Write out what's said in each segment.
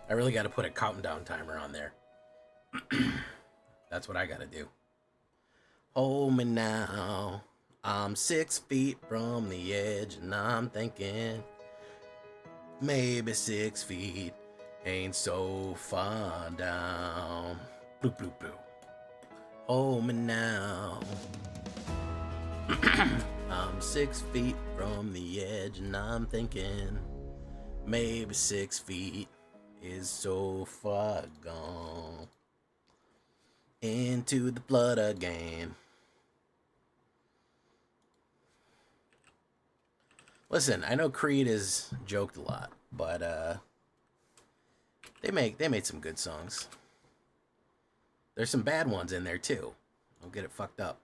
I really got to put a countdown timer on there. That's what I got to do. Hold me now. I'm 6 feet from the edge, and I'm thinking maybe 6 feet ain't so far down. Bloop, bloop, bloop. Hold me now. I'm 6 feet from the edge, and I'm thinking maybe 6 feet is so far gone. Into the blood again. Listen, I know Creed is joked a lot, but they made some good songs. There's some bad ones in there too. Don't get it fucked up.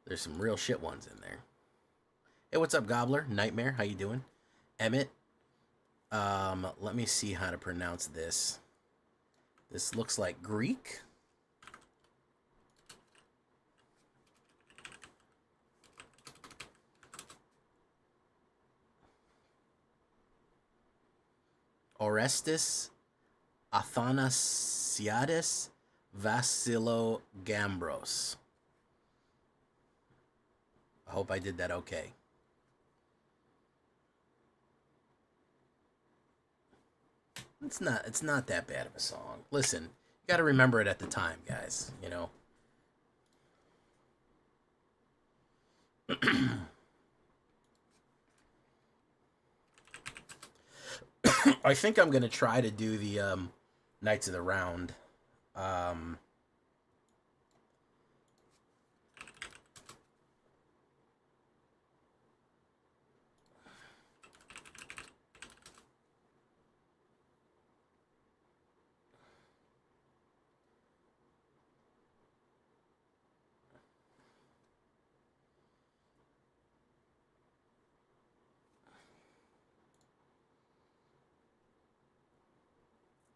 There's some real shit ones in there. Hey, what's up, Gobbler? Nightmare, how you doing? Emmett. Let me see how to pronounce this. This looks like Greek. Orestes Athanasiadis Vasilogambros. I hope I did that okay. It's not that bad of a song. Listen, you got to remember it at the time, guys, you know. I think I'm going to try to do the Knights of the Round.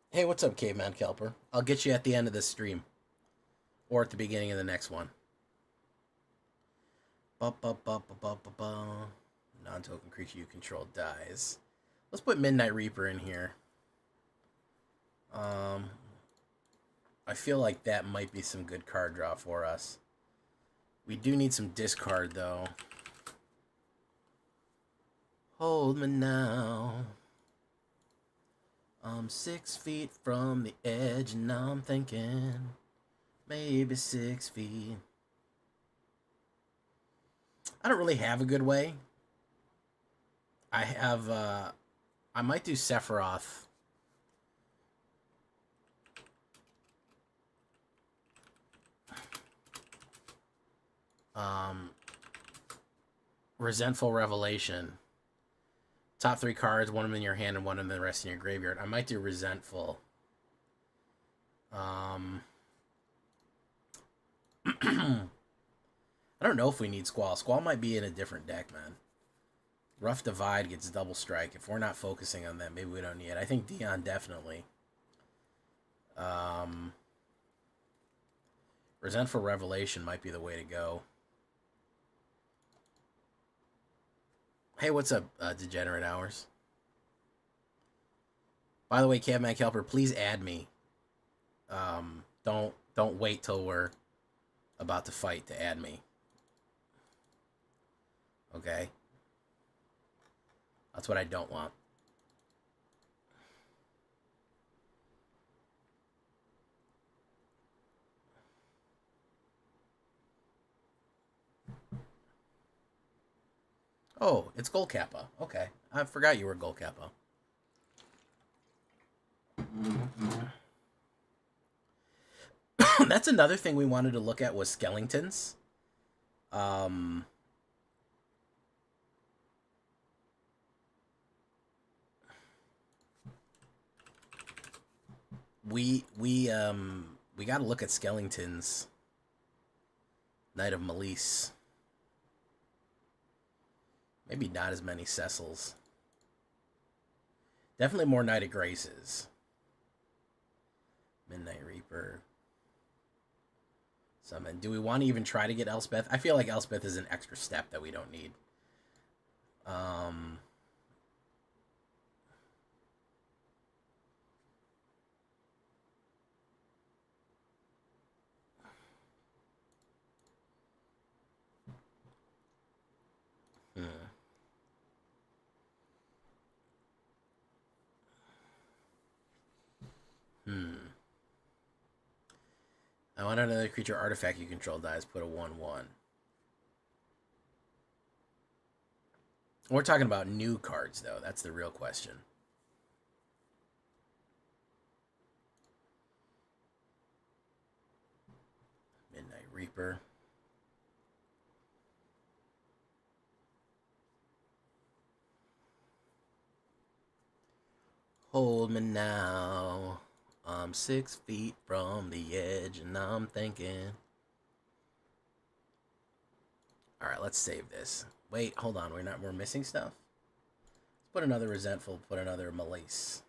Hey, what's up, Caveman Kelper? I'll get you at the end of this stream. Or at the beginning of the next one. Non-token creature you control dies. Let's put Midnight Reaper in here. I feel like that might be some good card draw for us. We do need some discard, though. Hold me now. I'm 6 feet from the edge, and I'm thinking maybe 6 feet. I don't really have a good way. I have, I might do Sephiroth. Resentful Revelation. Top 3 cards, one of them in your hand and one of them in the rest in your graveyard. I might do Resentful. I don't know if we need Squall. Squall might be in a different deck, man. Rough Divide gets double strike. If we're not focusing on that, maybe we don't need it. I think Dion definitely. Resentful Revelation might be the way to go. Hey, what's up, Degenerate Hours? By the way, Caveman Kelper, please add me. Don't wait till we're about to fight to add me. Okay? That's what I don't want. Oh, it's Gold Kappa. Okay. I forgot you were Gold Kappa. That's another thing we wanted to look at was Skellingtons. We got to look at Skellingtons. Knight of Malise. Maybe not as many Cecils. Definitely more Knight of Graces. Midnight Reaper. Summon. Do we want to even try to get Elspeth? I feel like Elspeth is an extra step that we don't need. I want another creature artifact you control dies. Put a 1/1. We're talking about new cards, though. That's the real question. Midnight Reaper. Hold me now. I'm 6 feet from the edge, and I'm thinking. All right, let's save this. Wait, hold on. We're missing stuff. Let's put another resentful. Put another malaise.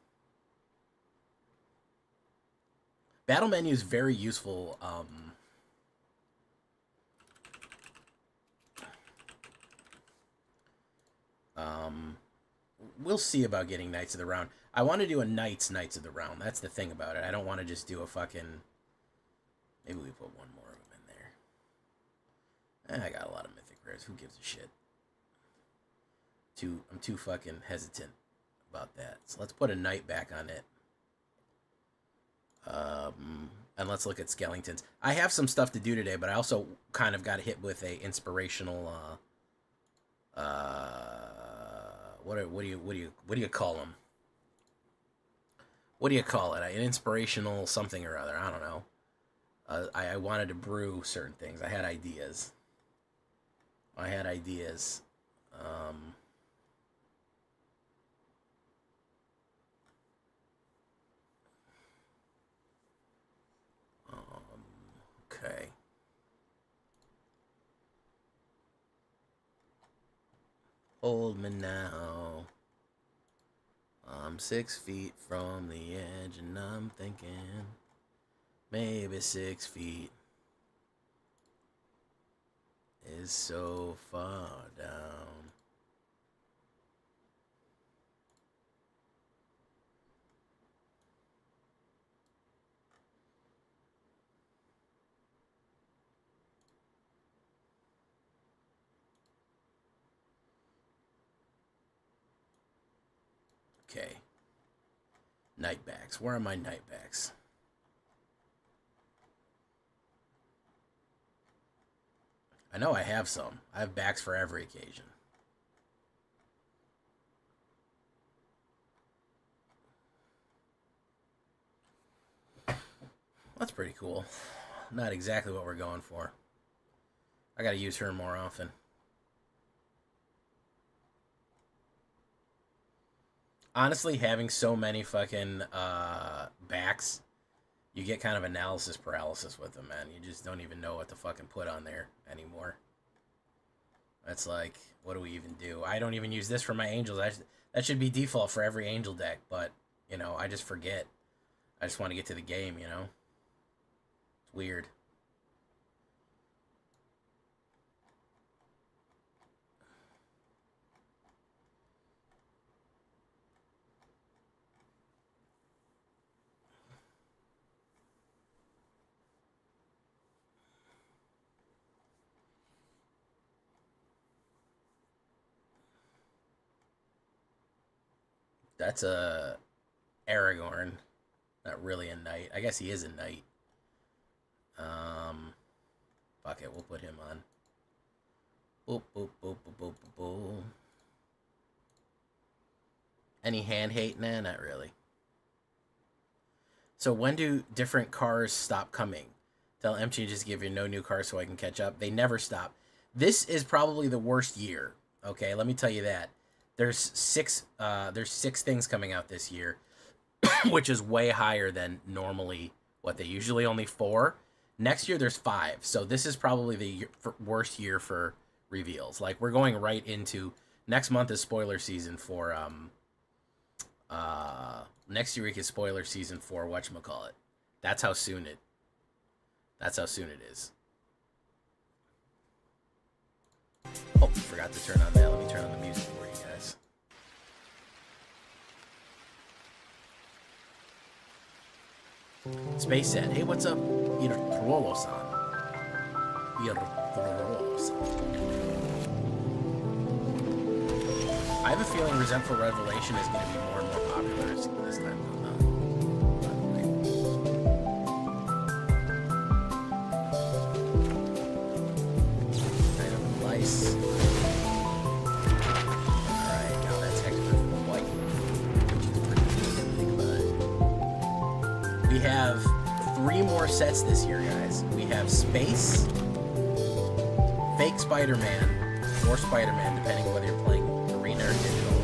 Battle menu is very useful. We'll see about getting Knights of the Round. I want to do a Knights of the Round. That's the thing about it. I don't want to just do a fucking... Maybe we put one more of them in there. I got a lot of mythic rares. Who gives a shit? I'm too fucking hesitant about that. So let's put a Knight back on it. And let's look at Skellingtons. I have some stuff to do today, but I also kind of got hit with a inspirational... What do you call them? What do you call it? An inspirational something or other. I don't know. I wanted to brew certain things. I had ideas. Okay. Hold me now. I'm 6 feet from the edge, and I'm thinking maybe 6 feet is so far down. Okay. Nightbacks. Where are my nightbacks? I know I have some. I have backs for every occasion. That's pretty cool. Not exactly what we're going for. I gotta use her more often. Honestly, having so many fucking backs, you get kind of analysis paralysis with them, man. You just don't even know what to fucking put on there anymore. It's like, what do we even do? I don't even use this for my angels. That should be default for every angel deck, but, you know, I just forget. I just want to get to the game, you know? It's weird. That's a Aragorn. Not really a knight. I guess he is a knight. Fuck it, we'll put him on. Boop, boop, boop, boop, boop, boop, boop. Any hand hate? Nah, not really. So when do different cars stop coming? Tell MT to just give you no new cars so I can catch up. They never stop. This is probably the worst year. Okay, let me tell you that. There's six things coming out this year, which is way higher than normally what they usually only 4. Next year there's 5. So this is probably the worst year for reveals. Like, we're going right into next month is spoiler season for next week is spoiler season for whatchamacallit. That's how soon it is. Oh, forgot to turn on that. Let me turn on the music for you guys. Space Set. Hey, what's up? Irtrolo-san. I have a feeling Resentful Revelation is going to be more and more popular as this time goes on. sets this year, guys. We have Space, Fake Spider-Man, or Spider-Man, depending whether you're playing Arena or Digital.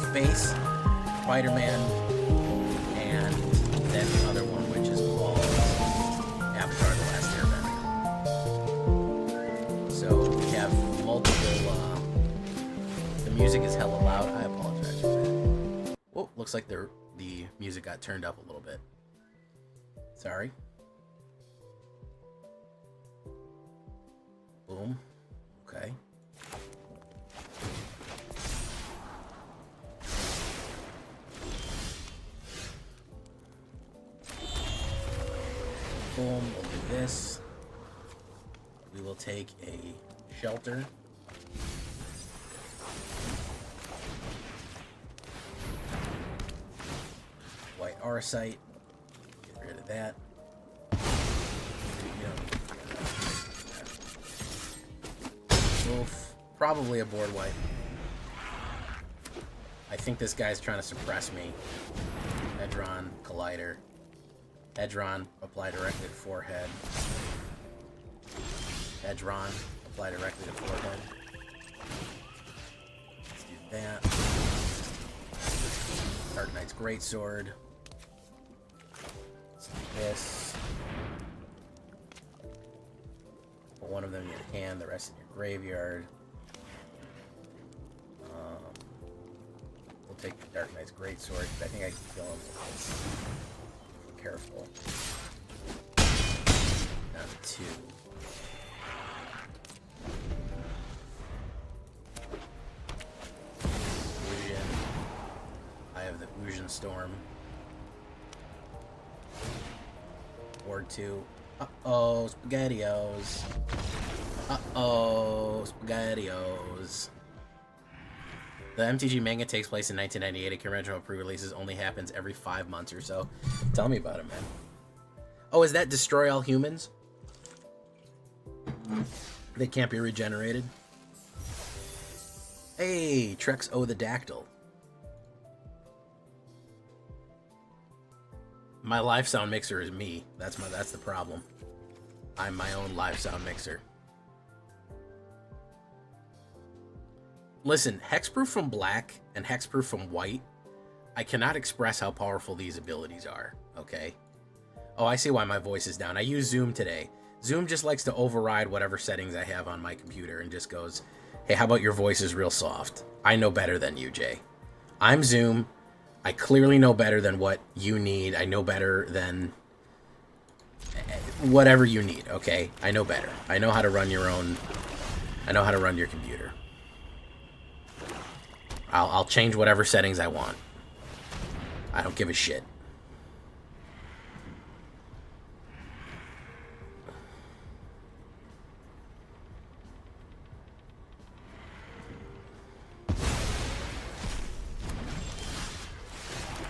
Space, Spider-Man, and then the other one, which is called Avatar: The Last Airbender. So we have multiple. The music is hella loud. I apologize for that. Oh, looks like the music got turned up a little bit. Sorry. Boom. Okay. Boom. We'll do this. We will take a shelter. White Arsite. Get rid of that. Oof. Probably a board wipe. I think this guy's trying to suppress me. Hedron, Collider. Hedron, apply directly to forehead. Hedron, apply directly to forehead. Let's do that. Dark Knight's Greatsword. Let's do this. Put one of them in your hand, the rest in your graveyard. We'll take the Dark Knight's Greatsword. I think I can kill him with this. Be careful. Down to 2. Illusion. I have the Illusion Storm. Ward 2. Uh-oh, SpaghettiOs. Uh-oh, SpaghettiOs. The MTG manga takes place in 1998. A conventional pre-releases only happens every 5 months or so. Tell me about it, man. Oh, is that Destroy All Humans? They can't be regenerated? Hey, Trex O the Dactyl. My live sound mixer is me. That's the problem. I'm my own live sound mixer. Listen, hexproof from black and hexproof from white, I cannot express how powerful these abilities are, okay? Oh, I see why my voice is down. I use Zoom today. Zoom just likes to override whatever settings I have on my computer and just goes, hey, how about your voice is real soft? I know better than you, Jay. I'm Zoom. I clearly know better than what you need. I know better than whatever you need, okay? I know better. I know how to run your own... I know how to run your computer. I'll change whatever settings I want. I don't give a shit.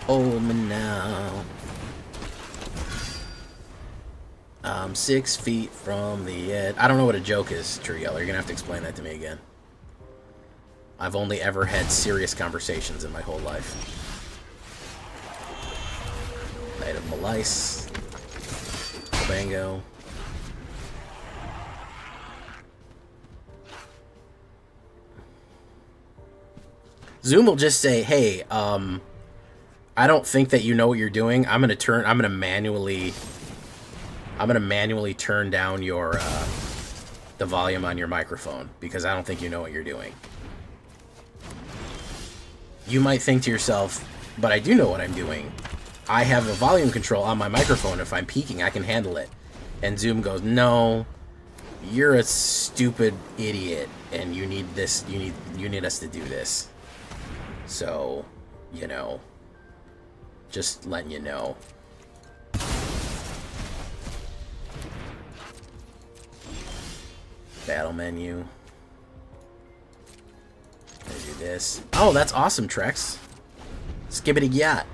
Hold me now. I'm 6 feet from the edge. I don't know what a joke is, Triola. You're gonna have to explain that to me again. I've only ever had serious conversations in my whole life. Knight of Malice. Bango. Zoom will just say, hey, I don't think that you know what you're doing. I'm gonna manually turn down your the volume on your microphone because I don't think you know what you're doing. You might think to yourself, but I do know what I'm doing. I have a volume control on my microphone. If I'm peaking, I can handle it. And Zoom goes, no, you're a stupid idiot, and you need this. You need us to do this. So, you know, just letting you know. Battle menu. Do this. Oh, that's awesome, Trex. Skibbity yacht.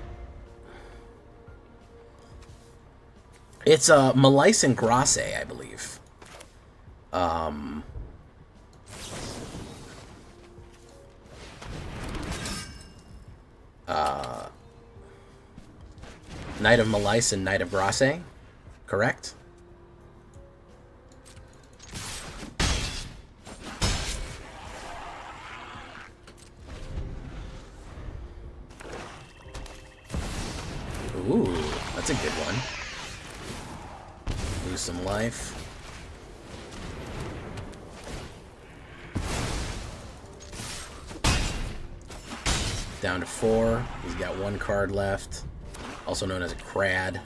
It's Malice and Grasse, I believe. Knight of Malice and Knight of Grasse, correct? Ooh, that's a good one. Lose some life. Down to 4. He's got 1 card left. Also known as a Crad.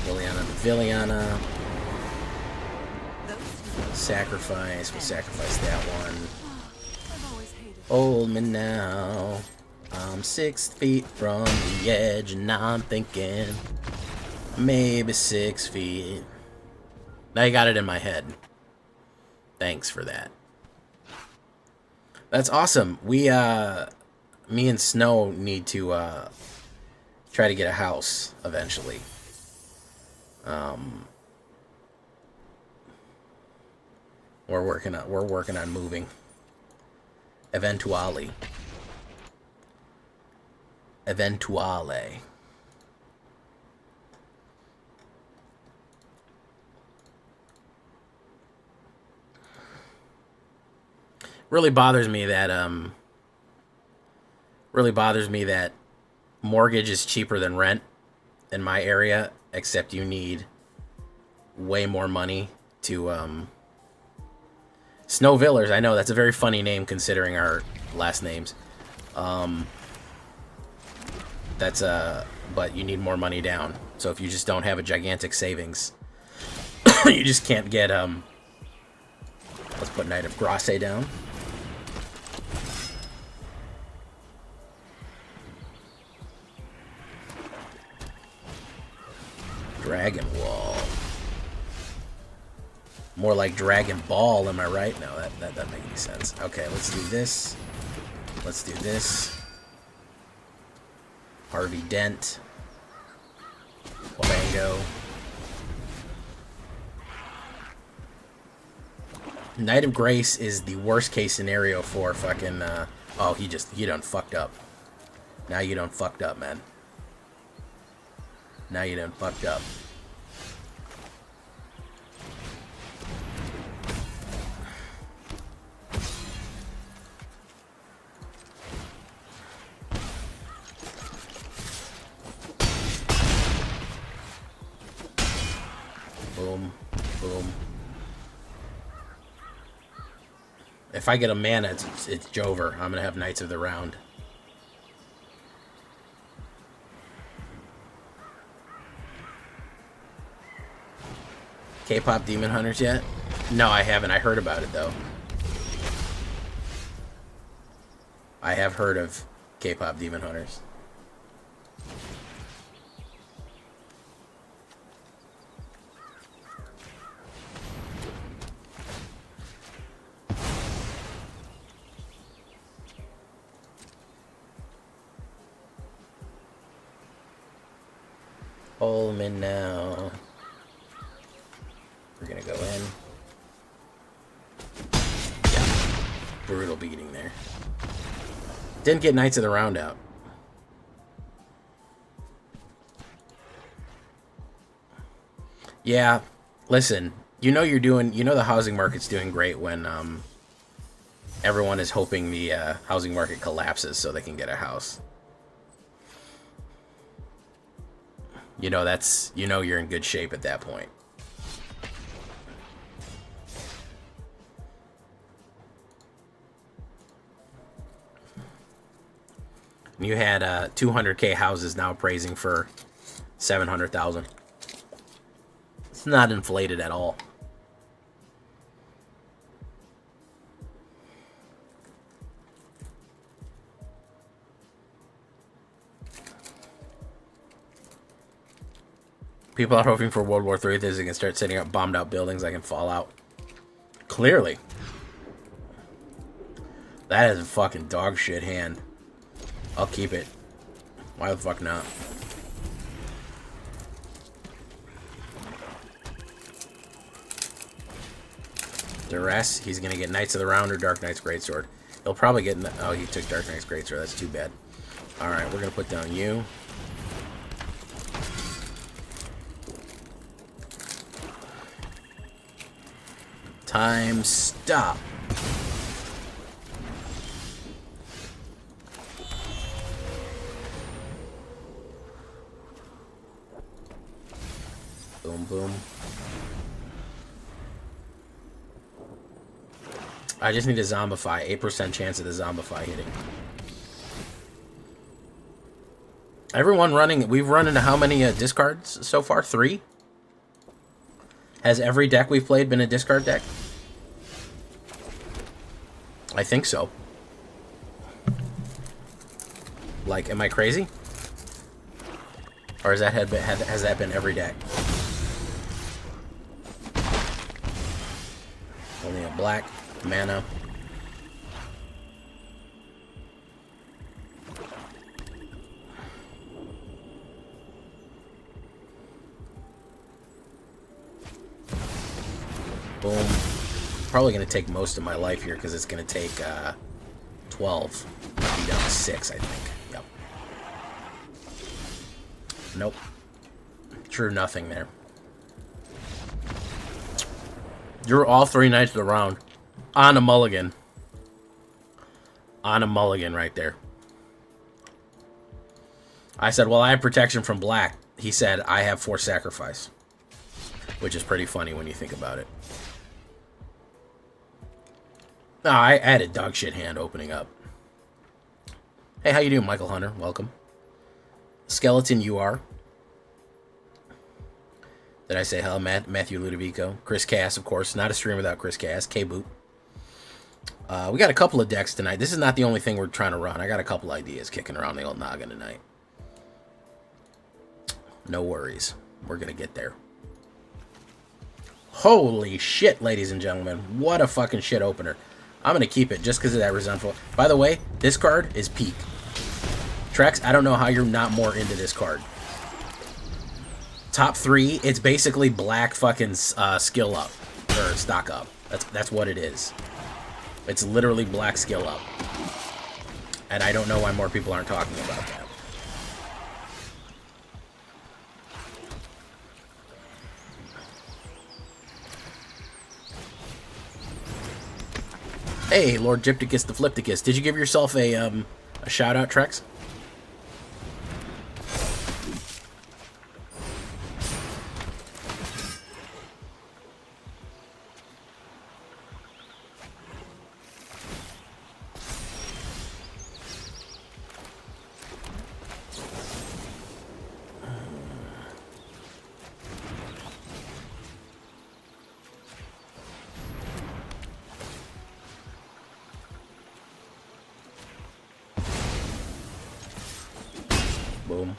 Villainy to Villainy. Sacrifice. We'll sacrifice that one. Hold me now. I'm 6 feet from the edge and I'm thinking maybe 6 feet. Now you got it in my head. Thanks for that. That's awesome. Me and Snow need to try to get a house eventually. We're working on moving. Eventually. Really bothers me that mortgage is cheaper than rent in my area, except you need way more money to Snow Villers. I know that's a very funny name considering our last names. But you need more money down. So if you just don't have a gigantic savings, you just can't get let's put Knight of Grasse down. Dragon Wall. More like Dragon Ball, am I right? No, that doesn't make any sense. Okay, let's do this. Let's do this. Harvey Dent. Wabango. Knight of Grace is the worst case scenario for fucking oh, he done fucked up. Now you done fucked up, man. Now you done fucked up. Boom, boom. If I get a mana, it's Jover. I'm gonna have Knights of the Round. K-pop Demon Hunters yet? No, I haven't. I heard about it though. I have heard of K-pop Demon Hunters. Hold me now. We're gonna go in. Yeah. Brutal beating there. Didn't get Knights of the Round out. Yeah, listen, you know the housing market's doing great when everyone is hoping the housing market collapses so they can get a house. You know you're in good shape at that point. You had 200K houses now appraising for 700,000. It's not inflated at all. People are hoping for World War III that they can start setting up bombed out buildings that can fall out. Clearly. That is a fucking dog shit hand. I'll keep it. Why the fuck not? Duress, he's gonna get Knights of the Round or Dark Knight's Greatsword. He'll probably get... Oh, he took Dark Knight's Greatsword. That's too bad. Alright, we're gonna put down you. Time stop. Boom, boom. I just need a Zombify. 8% chance of the Zombify hitting. Everyone running... We've run into how many discards so far? 3? Has every deck we've played been a discard deck? I think so. Like, am I crazy? Or has that been every deck? Only a black mana. Boom. Probably going to take most of my life here because it's going to take 12. I'll be down to 6, I think. Yep. Nope. True nothing there. You're all 3 nights of the round. On a mulligan. On a mulligan right there. I said, well, I have protection from black. He said, I have 4 sacrifice. Which is pretty funny when you think about it. No, I had a dog shit hand opening up. Hey, how you doing, Michael Hunter? Welcome. Skeleton, you are. Did I say hello, Matthew Ludovico? Chris Cass, of course. Not a stream without Chris Cass. K-Boot. We got a couple of decks tonight. This is not the only thing we're trying to run. I got a couple ideas kicking around the old noggin tonight. No worries. We're going to get there. Holy shit, ladies and gentlemen. What a fucking shit opener. I'm going to keep it just because of that resentful. By the way, this card is peak. Trex, I don't know how you're not more into this card. Top 3, it's basically black fucking skill up. Or stock up. That's what it is. It's literally black skill up. And I don't know why more people aren't talking about that. Hey, Lord Gypticus the Flipticus. Did you give yourself a shout-out, Trex? Boom.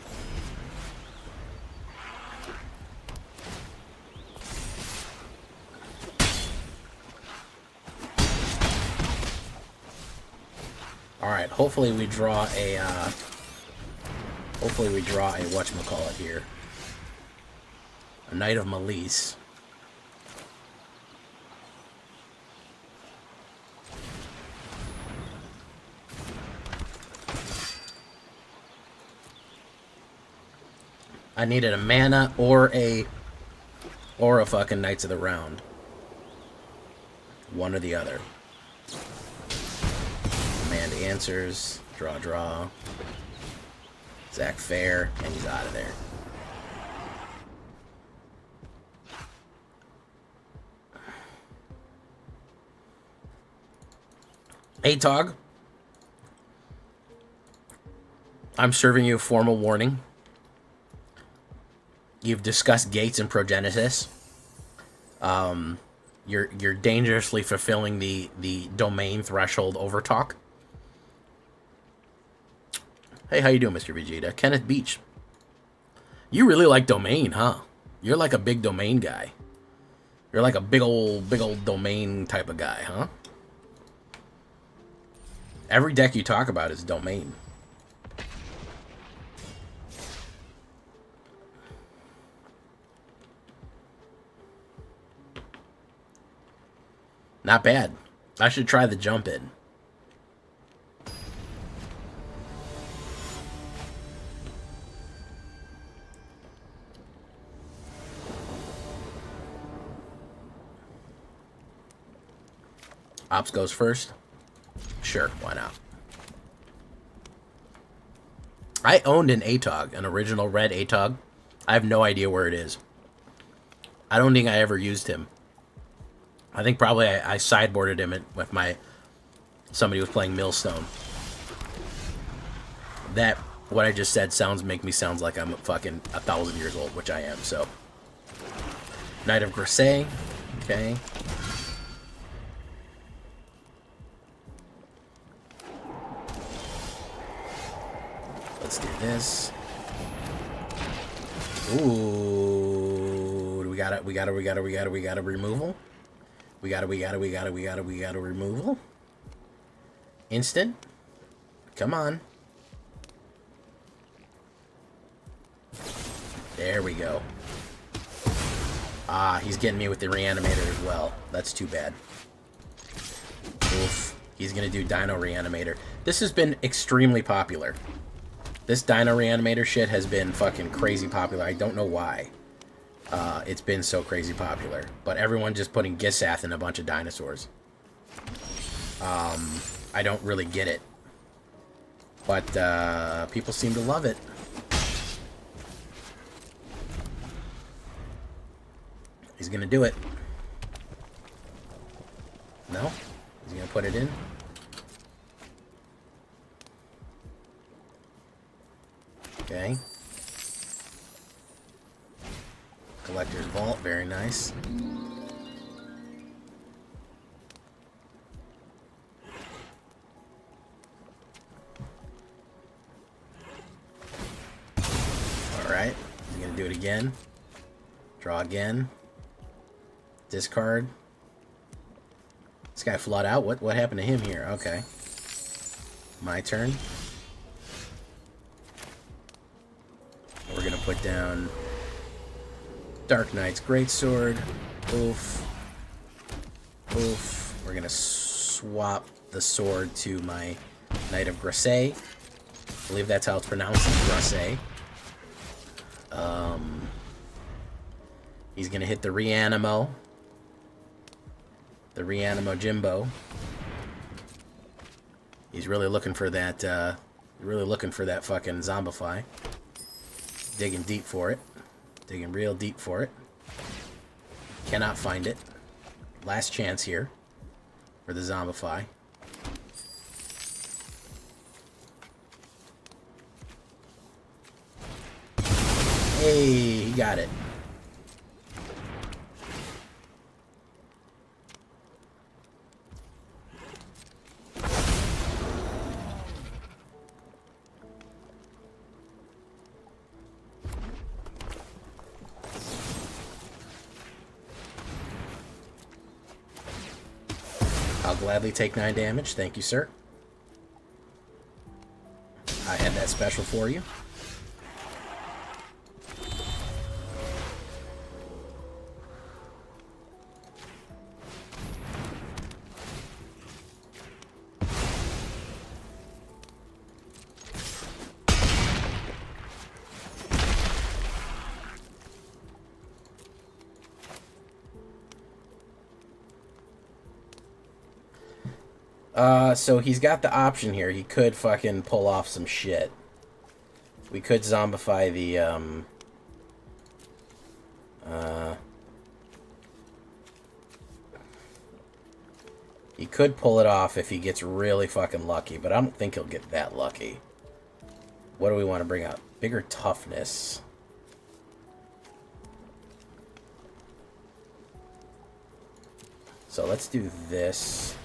Alright, hopefully we draw a whatchamacallit here. A Knight of Malice. I needed a mana or a fucking Knights of the Round. One or the other. Command answers. Draw. Zach Fair, and he's out of there. Hey, Tog. I'm serving you a formal warning. You've discussed gates and progenesis. You're dangerously fulfilling the domain threshold overtalk. Hey, how you doing, Mr. Vegeta? Kenneth Beach. You really like domain, huh? You're like a big domain guy. You're like a big old domain type of guy, huh? Every deck you talk about is domain. Not bad. I should try the jump in. Ops goes first? Sure, why not? I owned an ATOG, an original red ATOG. I have no idea where it is. I don't think I ever used him. I think probably I sideboarded him with somebody was playing Millstone. That, what I just said make me sound like I'm fucking 1,000 years old, which I am, so. Knight of Grisay, okay. Let's do this. Ooh, we got a removal. We got a removal. Instant. Come on. There we go. Ah, he's getting me with the Reanimator as well. That's too bad. Oof. He's gonna do Dino Reanimator. This has been extremely popular. This Dino Reanimator shit has been fucking crazy popular. I don't know why. It's been so crazy popular. But everyone just putting Gisath in a bunch of dinosaurs. I don't really get it. But people seem to love it. He's gonna do it. No? He's gonna put it in? Okay. Collector's Vault, very nice. Alright, he's gonna do it again. Draw again. Discard. This guy flood out? What happened to him here? Okay. My turn. We're gonna put down Dark Knight's Greatsword. Oof. Oof. We're gonna swap the sword to my Knight of Grisay. I believe that's how it's pronounced, Grisay. He's gonna hit the Reanimo. The Reanimo Jimbo. He's really looking for that, fucking Zombify. Digging deep for it. Digging real deep for it. Cannot find it. Last chance here for the Zombify. Hey, he got it. I'll gladly take 9 damage. Thank you, sir. I had that special for you. So he's got the option here. He could fucking pull off some shit. We could zombify the, he could pull it off if he gets really fucking lucky, but I don't think he'll get that lucky. What do we want to bring out? Bigger toughness. So let's do this.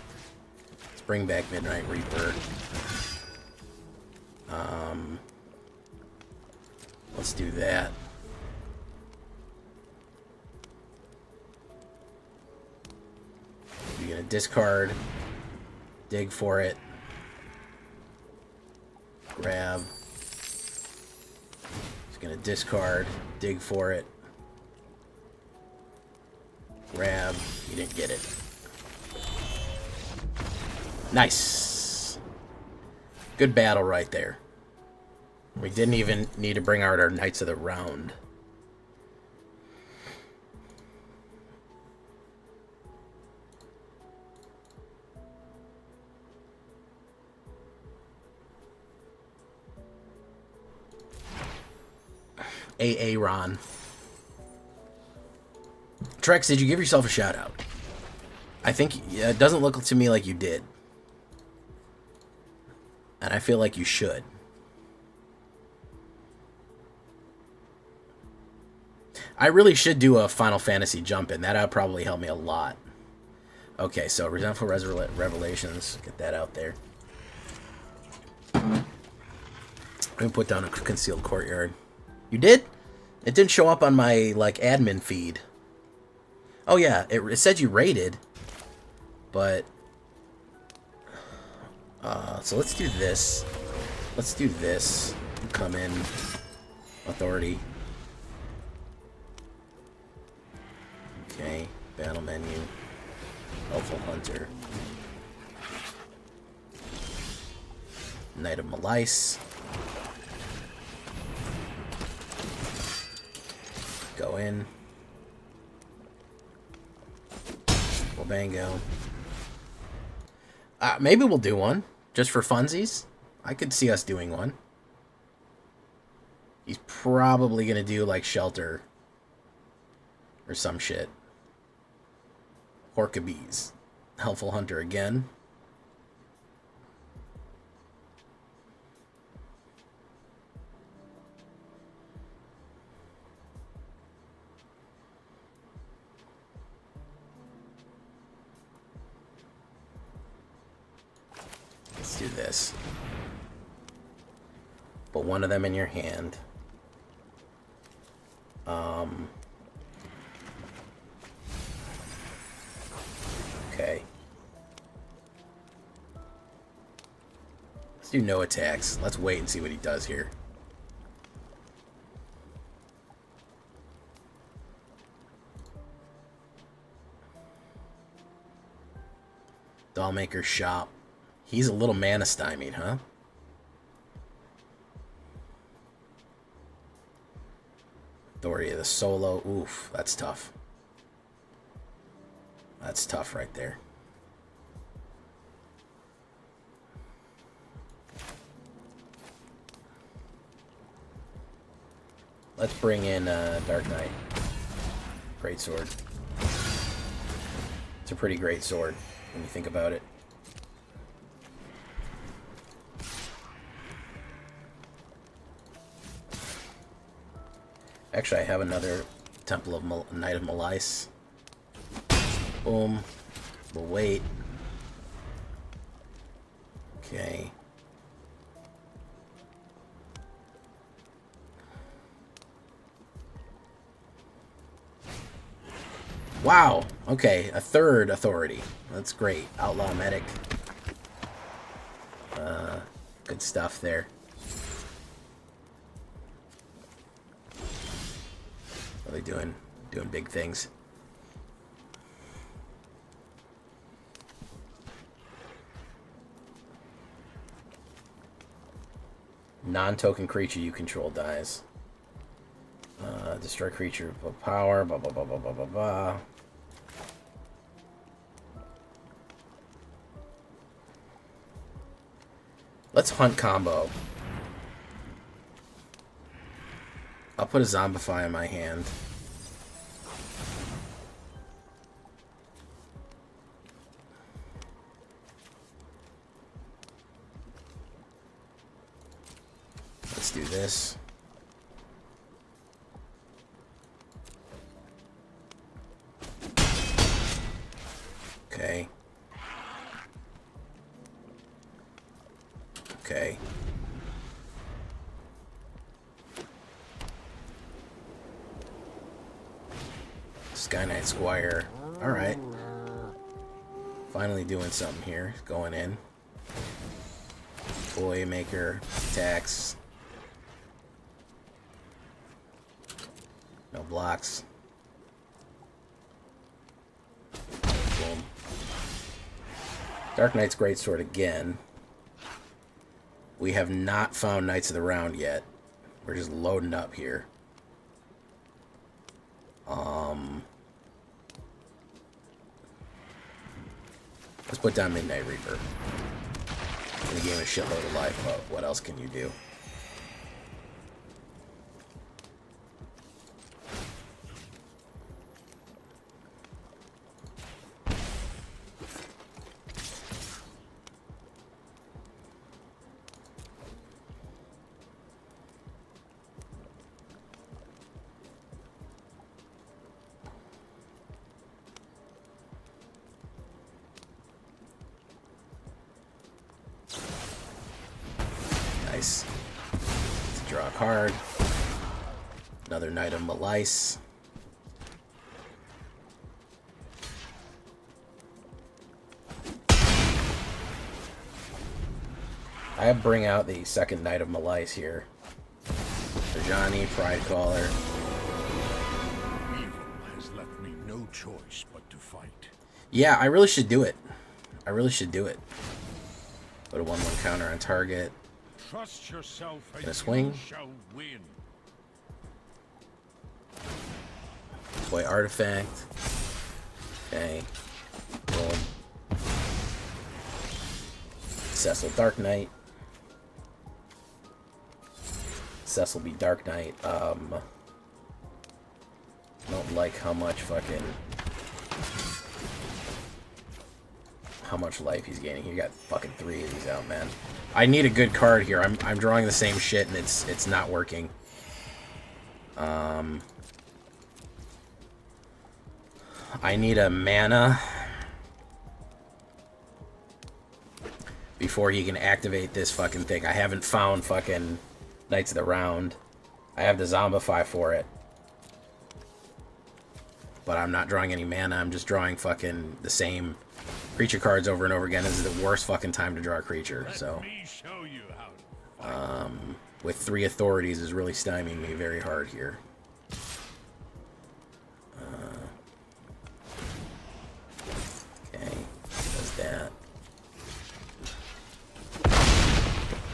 Bring back Midnight Reaper. Let's do that. You're gonna discard, dig for it, grab. He's gonna discard, dig for it, grab. You didn't get it. Nice. Good battle right there. We didn't even need to bring out our Knights of the Round. Ron. Trex, did you give yourself a shout out? I think it doesn't look to me like you did. And I feel like you should. I really should do a Final Fantasy jump in. That would probably help me a lot. Okay, so Resentful Revelations. Get that out there. I'm going to put down a Concealed Courtyard. You did? It didn't show up on my, like, admin feed. Oh, yeah. It said you rated. But... so let's do this. Let's do this. Come in. Authority. Okay. Battle menu. Helpful Hunter. Knight of Malice. Go in. Wabango. Maybe we'll do one. Just for funsies. I could see us doing one. He's probably going to do, like, Shelter. Or some shit. Orcabees. Helpful Hunter again. Let's do this. Put one of them in your hand. Okay. Let's do no attacks. Let's wait and see what he does here. Dollmaker's Shop. He's a little mana stymied, huh? Authority of the Solo. Oof, that's tough. That's tough right there. Let's bring in Dark Knight. Great sword. It's a pretty great sword when you think about it. Actually, I have another Temple of Knight of Malice. Boom. We'll wait. Okay. Wow. Okay, a third authority. That's great. Outlaw Medic. Good stuff there. Really doing big things. Non-token creature you control dies. Destroy creature of power. Blah blah blah blah blah blah blah. Let's hunt combo. I'll put a Zombify in my hand. Let's do this. Okay. Okay. Sky Knight Squire. Alright. Finally doing something here. Going in. Toy Maker. Attacks. No blocks. Boom. Dark Knight's Greatsword again. We have not found Knights of the Round yet. We're just loading up here. Let's put down Midnight Reaper. And the game a shitload of life, but what else can you do? card. Another Knight of Malice. I bring out the second Knight of Malice here. Rajani, Pride Caller. Evil has left me no choice but to fight. Yeah, I really should do it. I really should do it. Put a 1/1 counter on target. Trust yourself and Gonna swing. you shall win. Play Artifact. Okay. Boom. Cecil Dark Knight. Cecil be Dark Knight. I don't like how much life he's gaining. He got fucking 3 of these out, man. I need a good card here. I'm drawing the same shit and it's not working. I need a mana before he can activate this fucking thing. I haven't found fucking Knights of the Round. I have the Zombify for it. But I'm not drawing any mana. I'm just drawing fucking the same creature cards over and over again. This is the worst fucking time to draw a creature. So, with 3 authorities is really stymieing me very hard here. Okay, does that.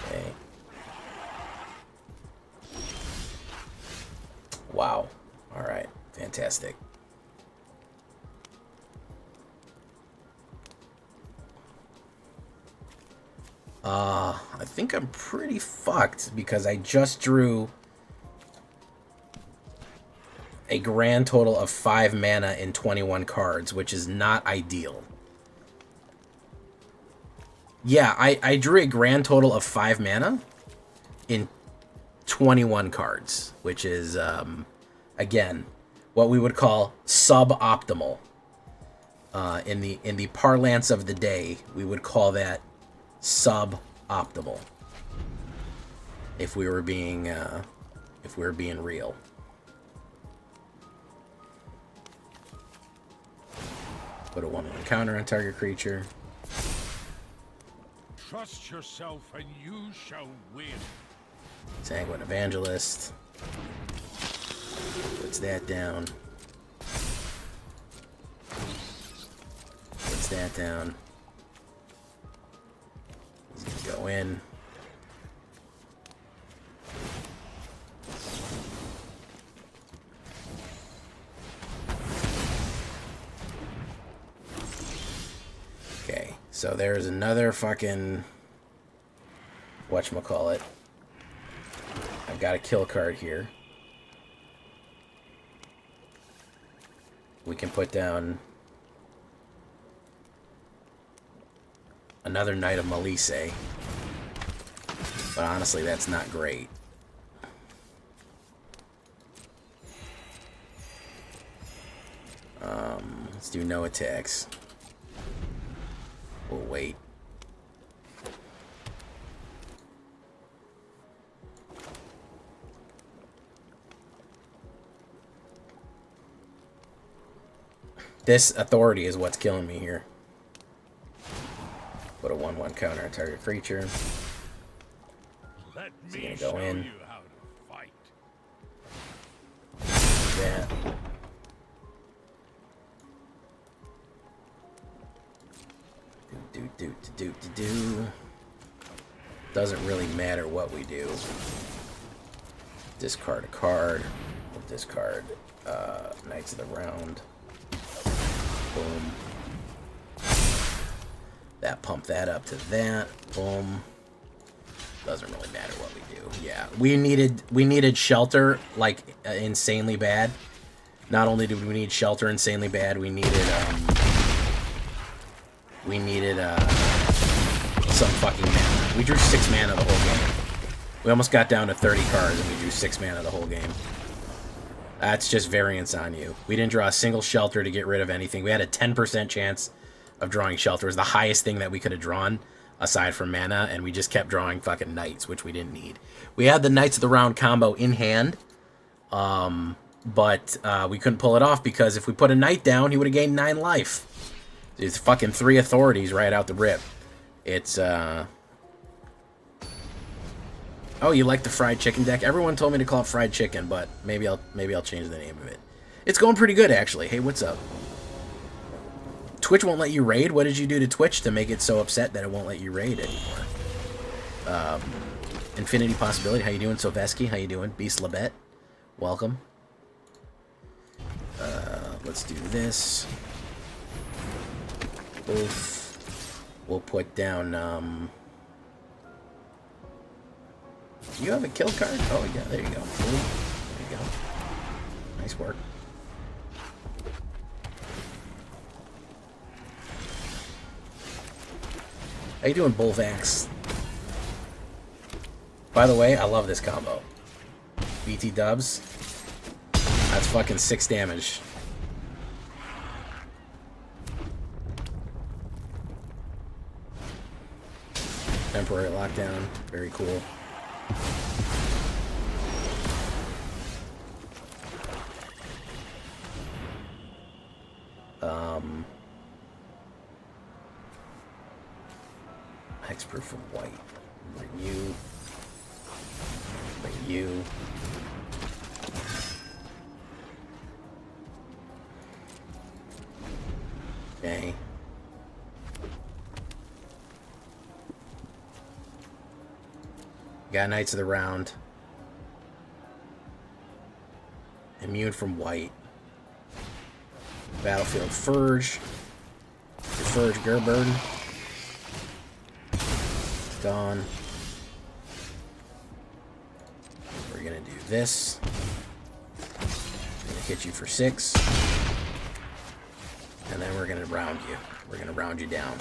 Okay. Wow. All right. Fantastic. I think I'm pretty fucked because I just drew a grand total of 5 mana in 21 cards, which is not ideal. Yeah, I drew a grand total of 5 mana in 21 cards, which is, again, what we would call suboptimal. In the parlance of the day, we would call that suboptimal. If we were being real. Put a 1/1 counter on target creature. Trust yourself and you shall win. Sanguine Evangelist. Puts that down. Puts that down. He's gonna go in. Okay, so there's another fucking whatchamacallit. I've got a kill card here. We can put down another Knight of Malice. But honestly, that's not great. Let's do no attacks. We'll wait. This authority is what's killing me here. Put a 1/1 counter on target creature. Let Is me he gonna go show in? you how to fight. That. Do. Doesn't really matter what we do. Discard a card. We'll discard Knights of the Round. Boom. That pumped that up to that. Boom. Doesn't really matter what we do. Yeah, we needed shelter like insanely bad. Not only did we need shelter insanely bad, we needed some fucking mana. We drew 6 mana the whole game. We almost got down to 30 cards and we drew 6 mana the whole game. That's just variance on you. We didn't draw a single shelter to get rid of anything. We had a 10% chance of drawing shelter. It was the highest thing that we could have drawn. aside from mana, and we just kept drawing fucking knights, which we didn't need. We had the Knights of the Round combo in hand, but we couldn't pull it off because if we put a knight down, he would have gained 9 life. It's fucking 3 authorities right out the rip. It's, Oh, you like the fried chicken deck? Everyone told me to call it fried chicken, but maybe I'll change the name of it. It's going pretty good, actually. Hey, what's up? Twitch won't let you raid? What did you do to Twitch to make it so upset that it won't let you raid anymore? Infinity Possibility, how you doing? Soveski, how you doing? Beast Labette, welcome. Let's do this. Oof. We'll put down, you have a kill card? Oh, yeah, there you go. Boom. There you go. Nice work. How you doing, Bullvax? By the way, I love this combo. BT dubs. That's fucking 6 damage. Temporary lockdown. Very cool. Hexproof of white. Renew. Renew. Okay. Got Knights of the Round. Immune from white. Battlefield Furge. Furge Gerbird. Gone. We're gonna do this. Gonna hit you for 6. And then we're gonna round you. We're gonna round you down.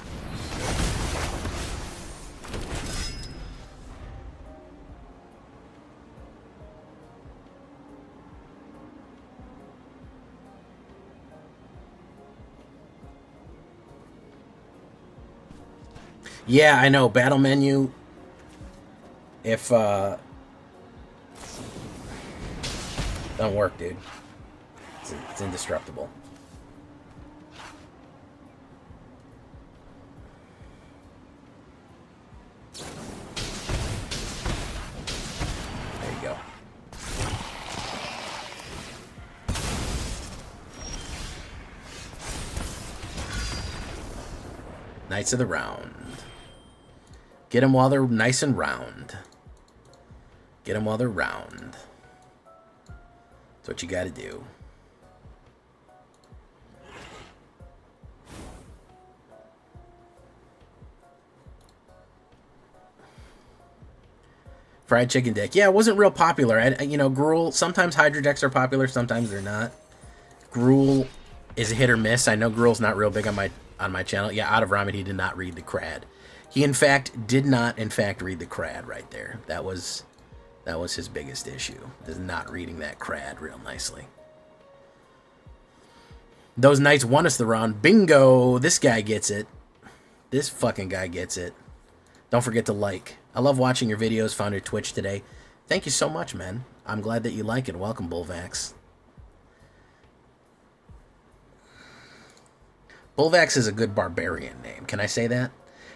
Yeah, I know. Battle menu. If, don't work, dude. It's indestructible. There you go. Knights of the Round. Get them while they're nice and round. Get them while they're round. That's what you got to do. Fried chicken deck. Yeah, it wasn't real popular. You know, Gruul, sometimes Hydra decks are popular, sometimes they're not. Gruul is a hit or miss. I know Gruul's not real big on my channel. Yeah, out of Ramen, he did not read the crad. He, in fact, did not, read the crad right there. That was his biggest issue, is not reading that crad real nicely. Those Knights won us the round. Bingo! This guy gets it. This fucking guy gets it. Don't forget to like. I love watching your videos. Found your Twitch today. Thank you so much, man. I'm glad that you like it. Welcome, Bullvax. Bullvax is a good barbarian name. Can I say that?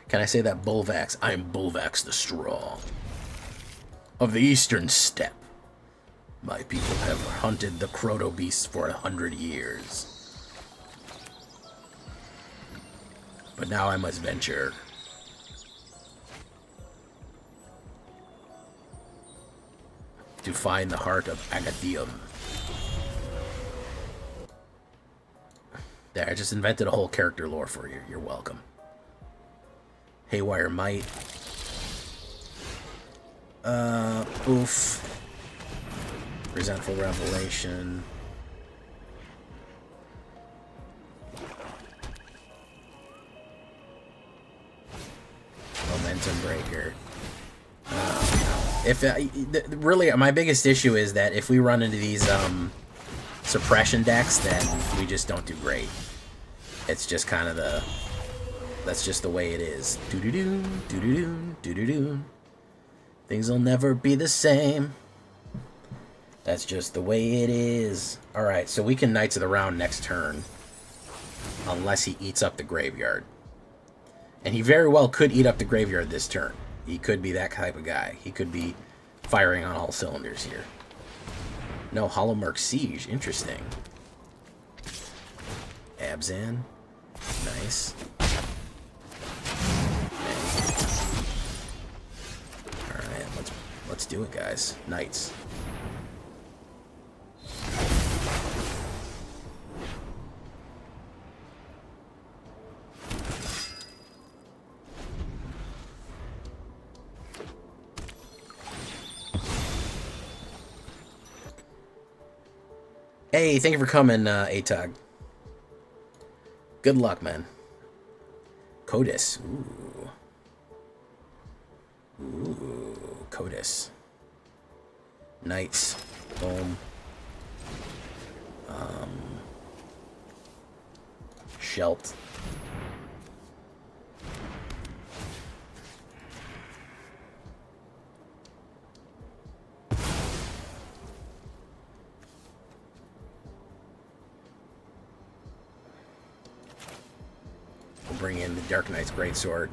Can I say that, Bullvax? I am Bullvax the Strong. Of the Eastern Steppe. My people have hunted the Croto beasts for 100 years. But now I must venture. To find the heart of Agathium. There, I just invented a whole character lore for you. You're welcome. Haywire Might. Oof. Resentful Revelation. Momentum Breaker. Really, my biggest issue is that if we run into these suppression decks, then we just don't do great. It's just kind of That's just the way it is. Doo-doo-doo, doo-doo-doo, doo-doo-doo. Things will never be the same. That's just the way it is. Alright, so we can Knights of the Round next turn. Unless he eats up the graveyard. And he very well could eat up the graveyard this turn. He could be that type of guy. He could be firing on all cylinders here. No, Hollowmark Siege. Interesting. Abzan. Nice. Alright, let's do it, guys. Knights. Hey, thank you for coming, AetherHub. Good luck, man. Codis. Ooh. Ooh, Codis. Knights. Boom. Shelt. Bring in the Dark Knight's Greatsword.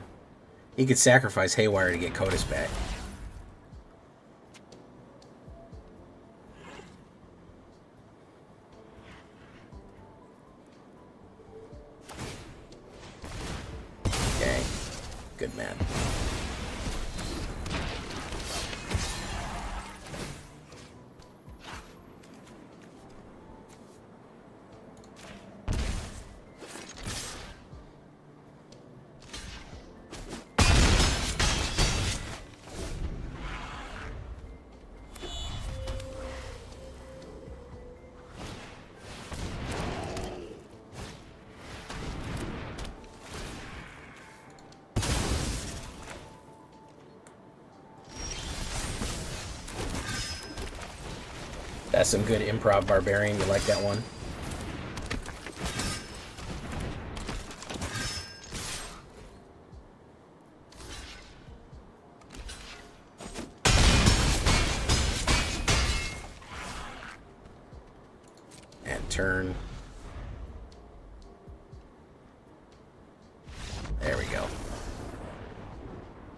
He could sacrifice Haywire to get Codis back. Okay. Good man. That's some good improv barbarian. You like that one? And turn. There we go.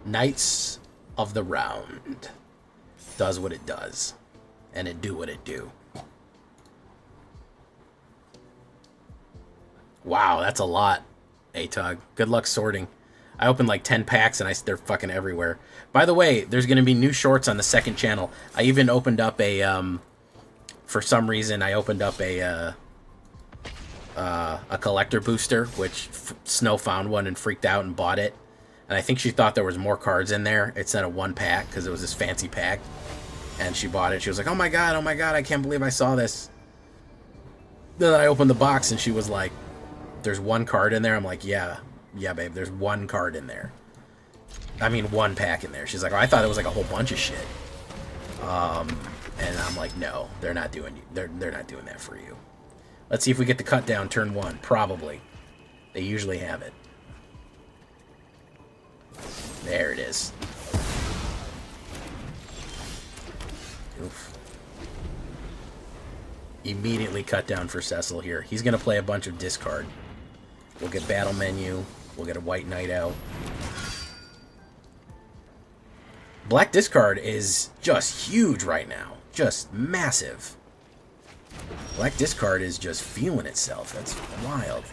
Knights of the Round. Does what it does. And it do what it do. Wow, that's a lot, AetherHub. Good luck sorting. I opened like 10 packs and they're fucking everywhere. By the way, there's going to be new shorts on the second channel. I even opened up a, for some reason, I opened up a collector booster, which Snow found one and freaked out and bought it. And I think she thought there was more cards in there instead of one pack because it was this fancy pack. And she bought it. She was like, oh my god, I can't believe I saw this. Then I opened the box and she was like, there's one card in there. I'm like, yeah, babe, there's one card in there. I mean, one pack in there. She's like, oh, I thought it was like a whole bunch of shit. And I'm like, no, they're not doing that for you. Let's see if we get the cut down turn one. Probably. They usually have it. There it is. Oof. Immediately cut down for Cecil here. He's going to play a bunch of discard. We'll get battle menu. We'll get a white knight out. Black discard is just huge right now. Just massive. Black discard is just feeling itself. That's wild.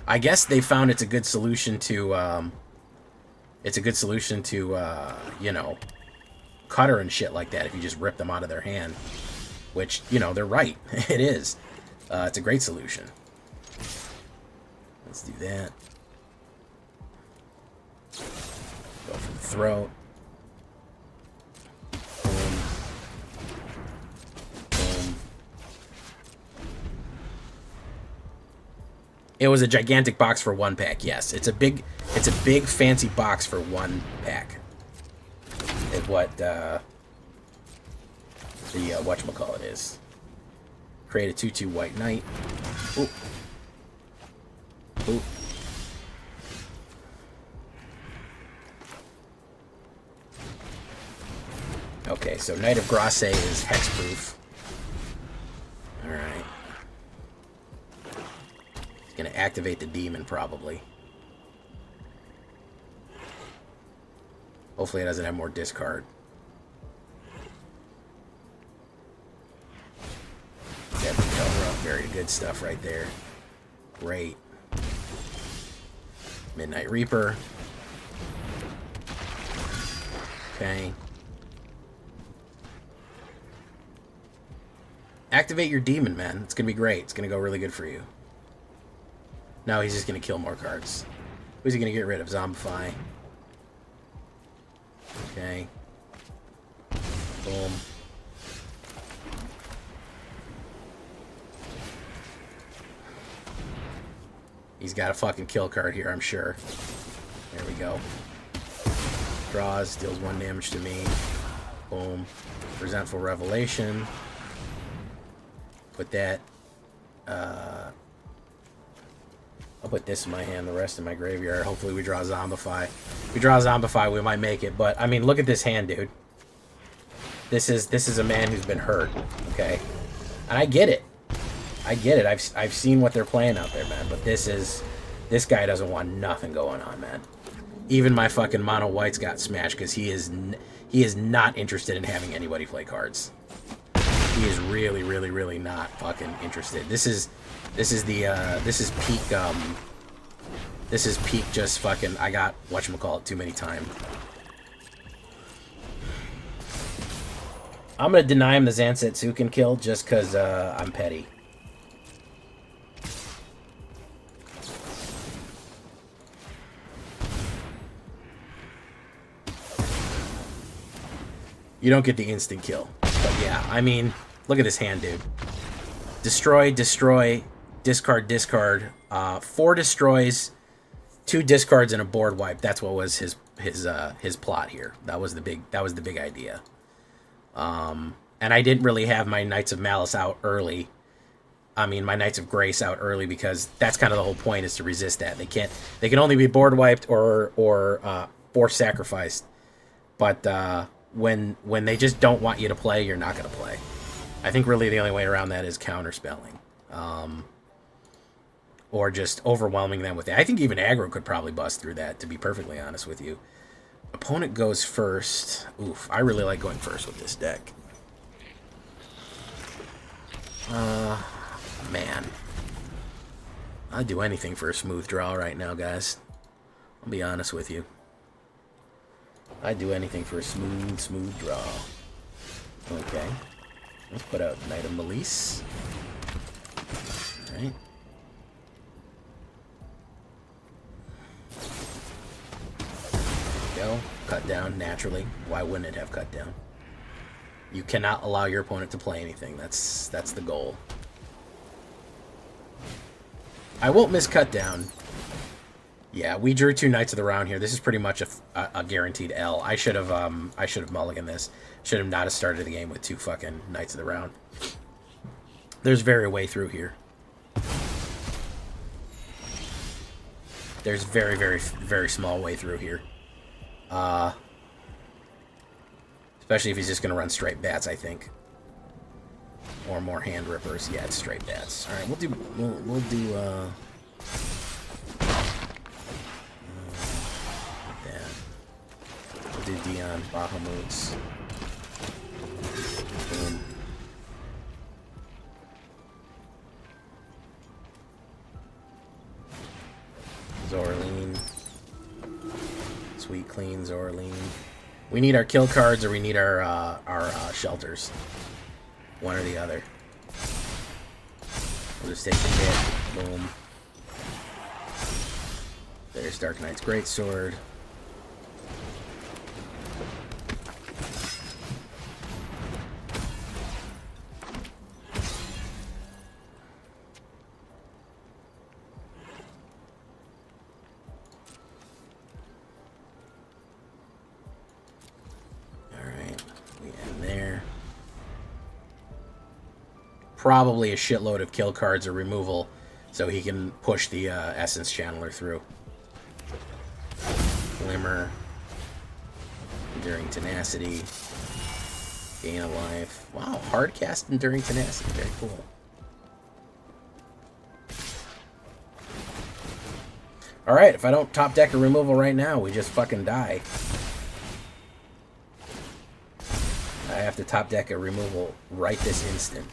I guess they found it's a good solution to... you know, cutter and shit like that if you just rip them out of their hand. Which, you know, they're right. It is. It's a great solution. Let's do that. Go for the throat. Boom. Boom. It was a gigantic box for one pack, yes. It's a big fancy box for one pack. Is what the whatchamacallit is. Create a 2/2 white knight. Ooh. Ooh. Okay, so Knight of Grasse is hexproof. Alright. He's gonna activate the demon, probably. Hopefully it doesn't have more discard. Yeah, very good stuff right there. Great. Midnight Reaper. Okay. Activate your demon, man. It's gonna be great. It's gonna go really good for you. No, he's just gonna kill more cards. Who's he gonna get rid of? Zombify. Okay. Boom. He's got a fucking kill card here, I'm sure. There we go. Draws, deals 1 damage to me. Boom. Resentful Revelation. Put that. I'll put this in my hand, the rest in my graveyard. Hopefully we draw Zombify. If we draw Zombify, we might make it. But, I mean, look at this hand, dude. This is a man who's been hurt, okay? And I get it. I get it. I've seen what they're playing out there, man. But this guy doesn't want nothing going on, man. Even my fucking mono white's got smashed because he is not interested in having anybody play cards. He is really, really, really not fucking interested. This is peak just fucking I got whatchamacallit too many times. I'm gonna deny him the Zansetsuken kill just because I'm petty. You don't get the instant kill. But yeah, I mean, look at this hand, dude. Destroy, destroy, discard, discard. 4 destroys, 2 discards, and a board wipe. That's what was his plot here. That was the big idea. And I didn't really have my Knights of Malice out early. I mean, my Knights of Grace out early because that's kind of the whole point, is to resist that. They can only be board wiped or force sacrificed. But when they just don't want you to play, you're not going to play. I think really the only way around that is counterspelling. Or just overwhelming them with it. I think even aggro could probably bust through that, to be perfectly honest with you. Opponent goes first. Oof, I really like going first with this deck. Man. I'd do anything for a smooth draw right now, guys. I'll be honest with you. I'd do anything for a smooth draw. Okay. Let's put out Knight of Malice. Alright. Go. Cut down, naturally. Why wouldn't it have cut down? You cannot allow your opponent to play anything. That's the goal. I won't miss cut down. Yeah, we drew 2 Knights of the Round here. This is pretty much a guaranteed L. I should have mulliganed this. Should have not have started the game with 2 fucking Knights of the Round. There's very way through here. There's very, very, very small way through here. Especially if he's just gonna run straight bats, I think. Or more hand rippers. Yeah, it's straight bats. Alright, we'll do Dion, Bahamut's. Boom. Zorleen. Sweet clean Zorleen. We need our kill cards or we need our shelters. One or the other. We'll just take the hit. Boom. There's Dark Knight's Greatsword. probably a shitload of kill cards or removal, so he can push the Essence Channeler through. Glimmer. Enduring Tenacity. Gain a life. Wow, hard cast Enduring Tenacity. Very cool. Alright, if I don't top deck a removal right now, we just fucking die. I have to top deck a removal right this instant.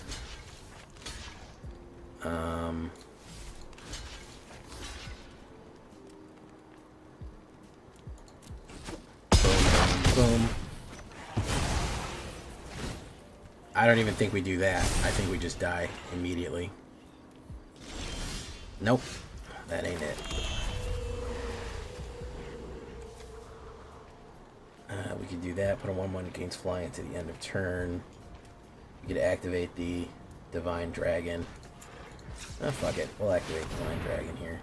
Boom. I don't even think we do that. I think we just die immediately. Nope. That ain't it. We could do that. Put a 1/1 against flying to the end of turn. We could activate the Divine Dragon. Oh, fuck it. We'll activate Divine Dragon here.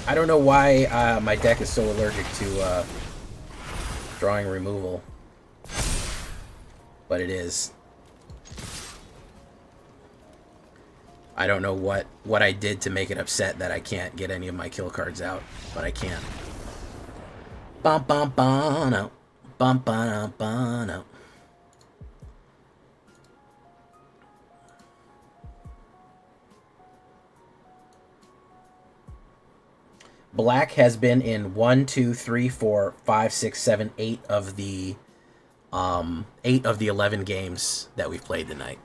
I don't know why my deck is so allergic to drawing removal, but it is. I don't know what I did to make it upset that I can't get any of my kill cards out, but I can. Bum bum bum no. Bum bum bum no. Black has been in 1, 2, 3, 4, 5, 6, 7, 8 of the 11 games that we've played tonight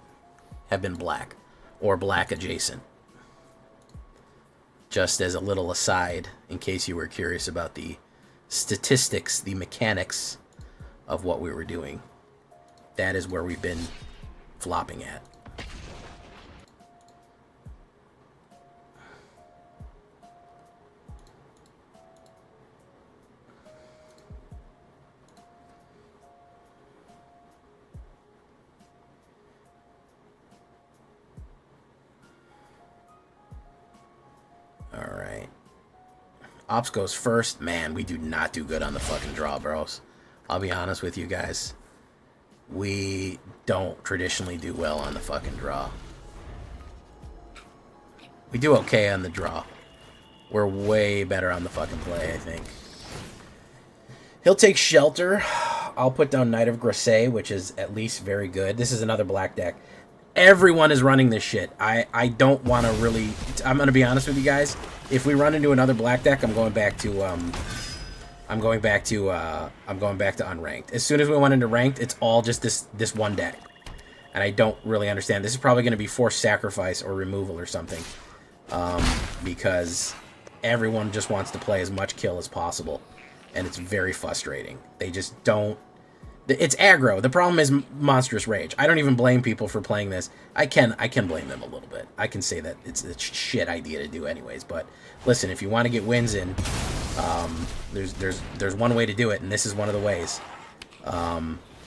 have been black or black adjacent. Just as a little aside, in case you were curious about the statistics, the mechanics of what we were doing, that is where we've been flopping at. Alright. Ops goes first. Man, we do not do good on the fucking draw, bros. I'll be honest with you guys. We don't traditionally do well on the fucking draw. We do okay on the draw. We're way better on the fucking play, I think. He'll take Shelter. I'll put down Knight of Grisey, which is at least very good. This is another black deck. Everyone is running this shit. I don't want to really... I'm going to be honest with you guys. If we run into another black deck, I'm going back to unranked. As soon as we went into ranked, it's all just this one deck. And I don't really understand. This is probably going to be forced sacrifice or removal or something. Because everyone just wants to play as much kill as possible. And it's very frustrating. They just don't... It's aggro. The problem is monstrous rage. I don't even blame people for playing this. I can blame them a little bit. I can say that it's a shit idea to do anyways. But listen, if you want to get wins in, there's one way to do it, and this is one of the ways.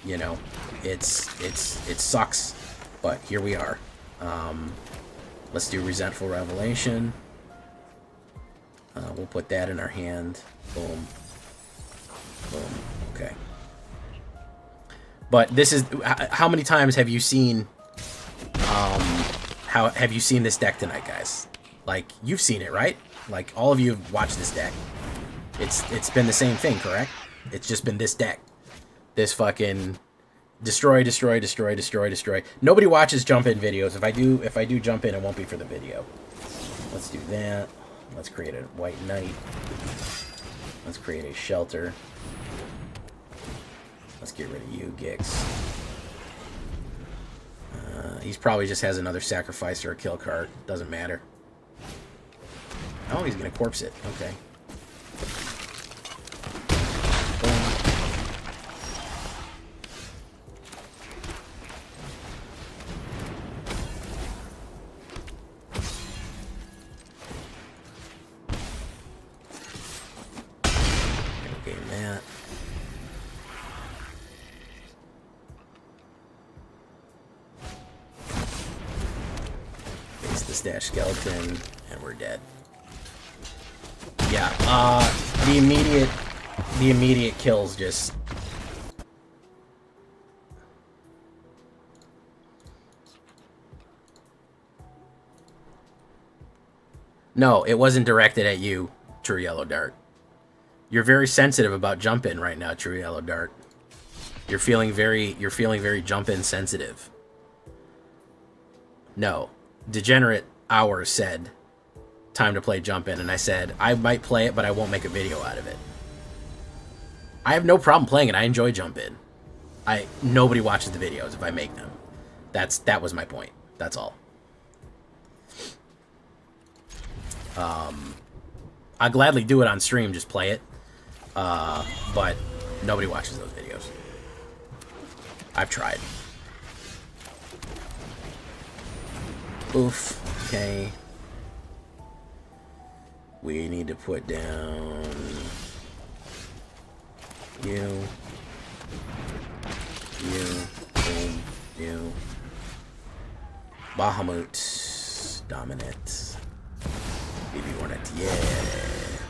You know, it sucks, but here we are. Let's do Resentful Revelation. We'll put that in our hand. Boom. Boom. Okay. But this is... How many times have you seen... How have you seen this deck tonight, guys? Like, you've seen it, right? Like, all of you have watched this deck. It's been the same thing, correct? It's just been this deck. This fucking... Destroy, destroy, destroy, destroy, destroy. Nobody watches jump-in videos. If I do jump in, it won't be for the video. Let's do that. Let's create a White Knight. Let's create a Shelter. Let's get rid of you, Gix. He's probably just has another sacrifice or a kill card. Doesn't matter. Oh, he's gonna corpse it. Okay. Okay, Matt. The Stash Skeleton, and we're dead. Yeah, the immediate kills just... No, it wasn't directed at you, True Yellow Dart. You're very sensitive about jump in right now, True Yellow Dart. You're feeling very jump in sensitive. No. Degenerate Hour said time to play jump in, and I said I might play it, but I won't make a video out of it. I have no problem playing it. I enjoy jump in. Nobody watches the videos if I make them. That was my point. That's all. I'll gladly do it on stream, just play it. But nobody watches those videos. I've tried. Oof. Okay. We need to put down you. Boom. You. Bahamut. Dominant. Vivi Ornatiere.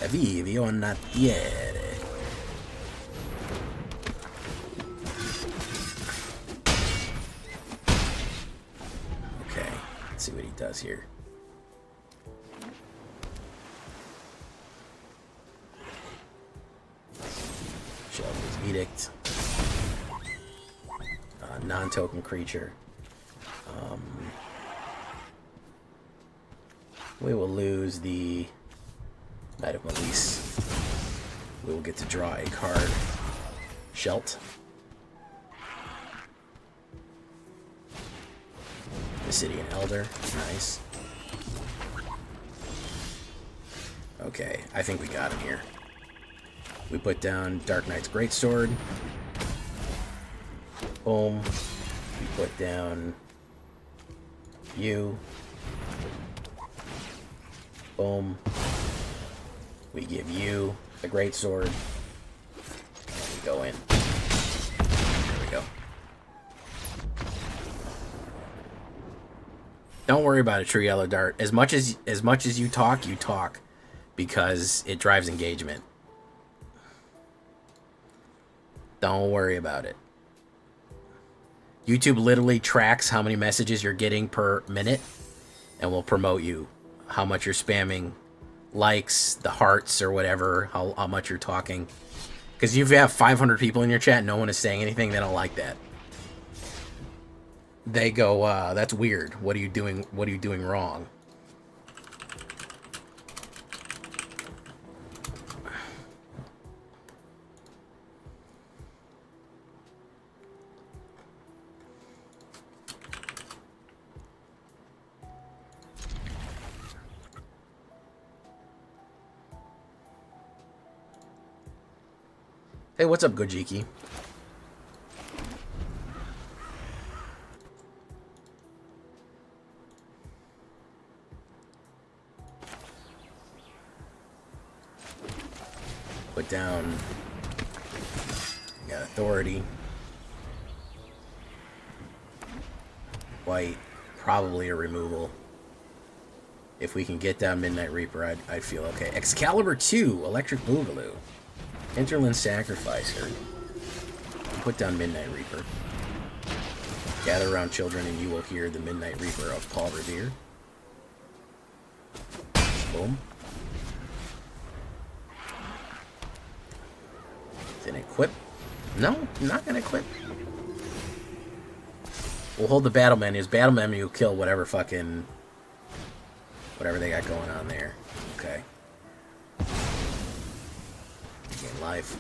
Vivi Ornatiere. Okay, let's see what he does here. Shelter's Edict. Non-token creature. We will lose the Knight of Malise. We will get to draw a card. Shelt. Obsidian Elder. Nice. Okay, I think we got him here. We put down Dark Knight's Greatsword. Boom. We put down you. Boom. We give you the Greatsword. And we go in. There we go. Don't worry about it, True Yellow Dart. As much as you talk, because it drives engagement. Don't worry about it. YouTube literally tracks how many messages you're getting per minute and will promote you. How much you're spamming likes, the hearts or whatever, how much you're talking. Because if you have 500 people in your chat and no one is saying anything, they don't like that. They go, that's weird. What are you doing? What are you doing wrong? Hey, what's up, Gojiki? Put down. Got authority. White, probably a removal. If we can get down Midnight Reaper, I'd feel okay. Excalibur 2, Electric Boogaloo. Interland Sacrificer. Put down Midnight Reaper. Gather around children and you will hear the Midnight Reaper of Paul Revere. Boom. Then equip. No, I'm not gonna equip. We'll hold the battle menus. Battle menu will kill whatever they got going on there. Okay. Gain life.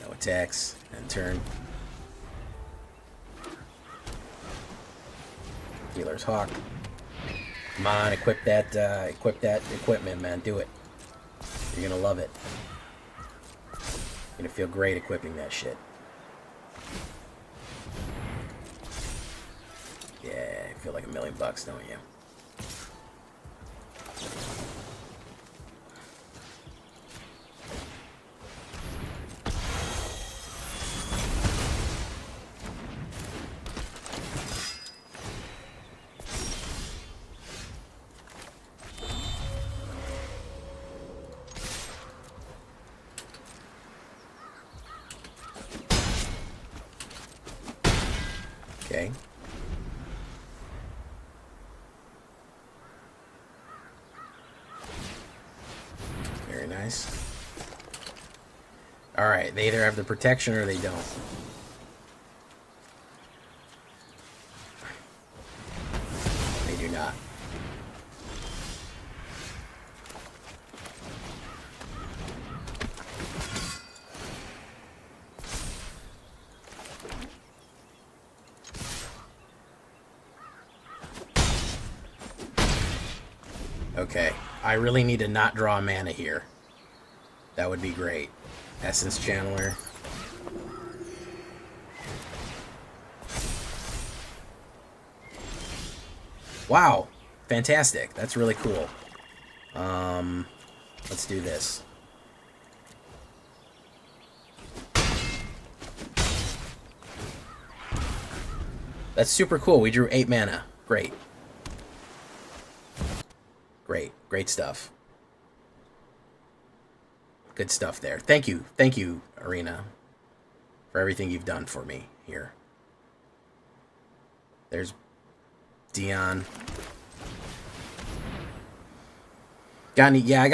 No attacks. End turn. Healer's Hawk. Come on, equip that equipment, man. Do it. You're gonna love it. You're gonna feel great equipping that shit. Yeah, you feel like $1 million, don't you? Okay. Very nice. Alright, they either have the protection or they don't. They do not. Okay, I really need to not draw mana here. That would be great. Essence Channeler. Wow, fantastic. That's really cool. Let's do this. That's super cool. We drew 8 mana. Great. Great. Great stuff. Good stuff there. Thank you. Thank you, Arena, for everything you've done for me here. There's Dion. Got any? Yeah, I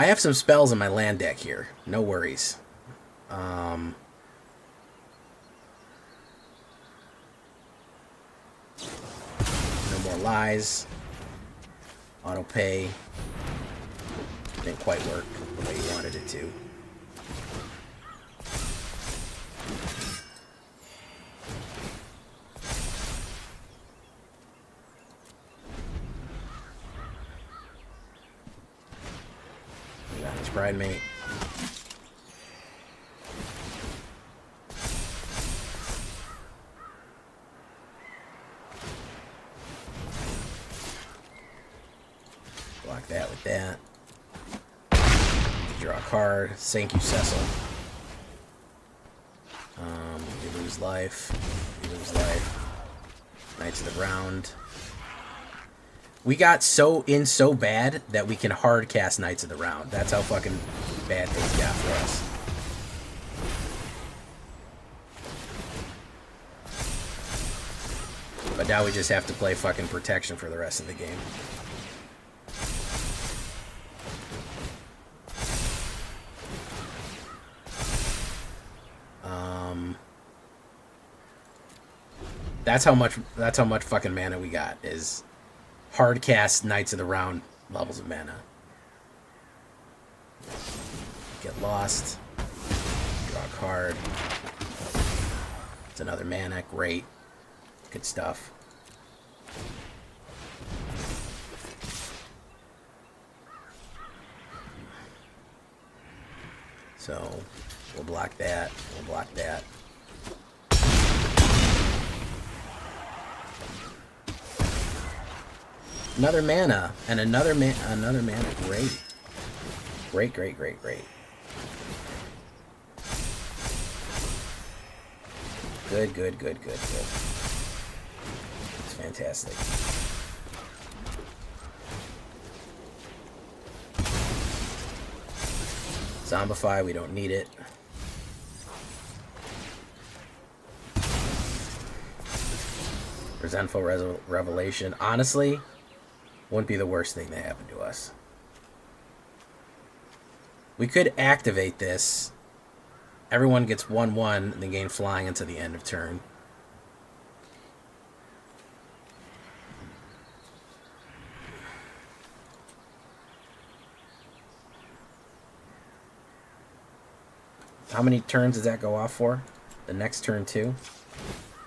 have some spells in my land deck here. No worries. No more lies. Auto pay. Didn't quite work the way you wanted it to. We got his Bridemate. Block that with that. Draw a card. Thank you, Cecil. You lose life. You lose life. Knights of the Round. We got so bad that we can hard cast Knights of the Round. That's how fucking bad things got for us. But now we just have to play fucking protection for the rest of the game. That's how much fucking mana we got, is hard cast Knights of the Round levels of mana. Get lost. Draw a card. It's another mana. Great. Good stuff. So we'll block that. We'll block that. Another mana and another mana. Great. Great, great, great, great. Good, good, good, good, good. It's fantastic. Zombify, we don't need it. Resentful Revelation. Honestly, wouldn't be the worst thing that happened to us. We could activate this. Everyone gets 1/1 and then gain flying until the end of turn. How many turns does that go off for? The next turn too?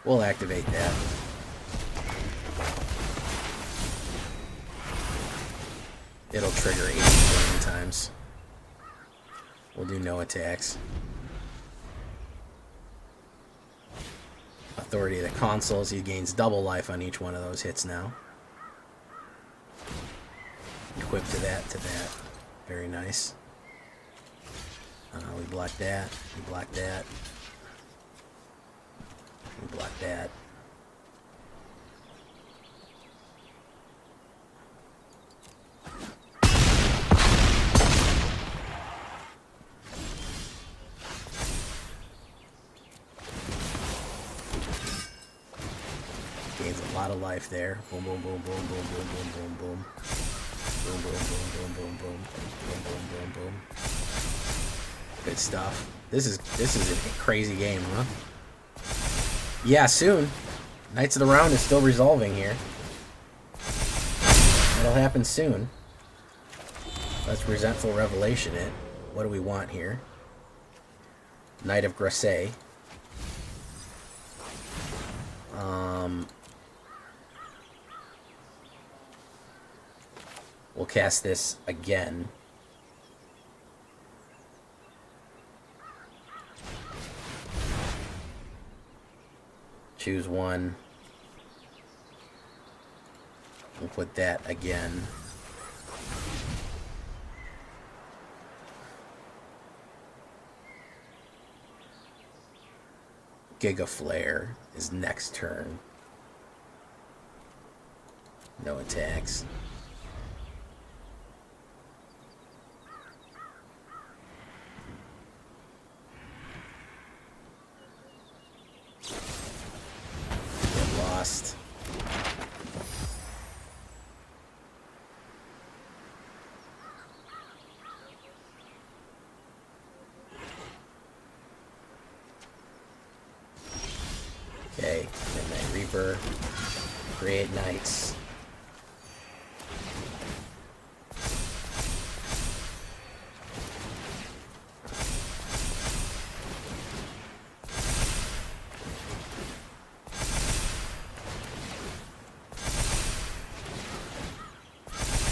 We'll activate that. It'll trigger 80 million times. We'll do no attacks. Authority of the Consuls. He gains double life on each one of those hits now. Equip to that, to that. Very nice. We block that. We block that. We block that. lot of life there. Boom, boom, boom, boom, boom, boom, boom, boom, boom. Boom, boom, boom, boom, boom, boom. Boom, boom, boom, boom. Good stuff. This is a crazy game, huh? Yeah, soon. Knights of the Round is still resolving here. It'll happen soon. Let's Resentful Revelation it. What do we want here? Knight of Grasse. We'll cast this again. Choose one. We'll put that again. Giga Flare is next turn. No attacks. Get lost. Okay, Midnight Reaper. Create Knights.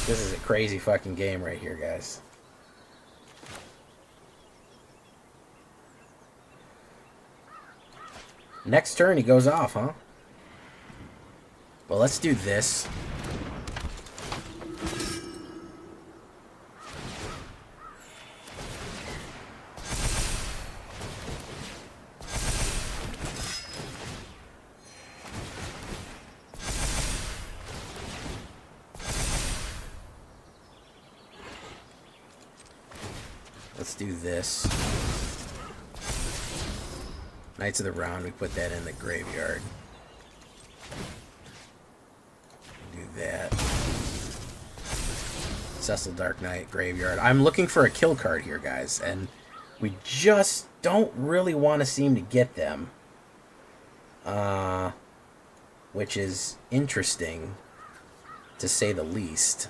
This is a crazy fucking game right here, guys. Next turn he goes off, huh? Well, let's do this. Let's do this. Knights of the Round, we put that in the graveyard. Do that. Cecil Dark Knight, graveyard. I'm looking for a kill card here, guys, and we just don't really want to seem to get them. Which is interesting, to say the least.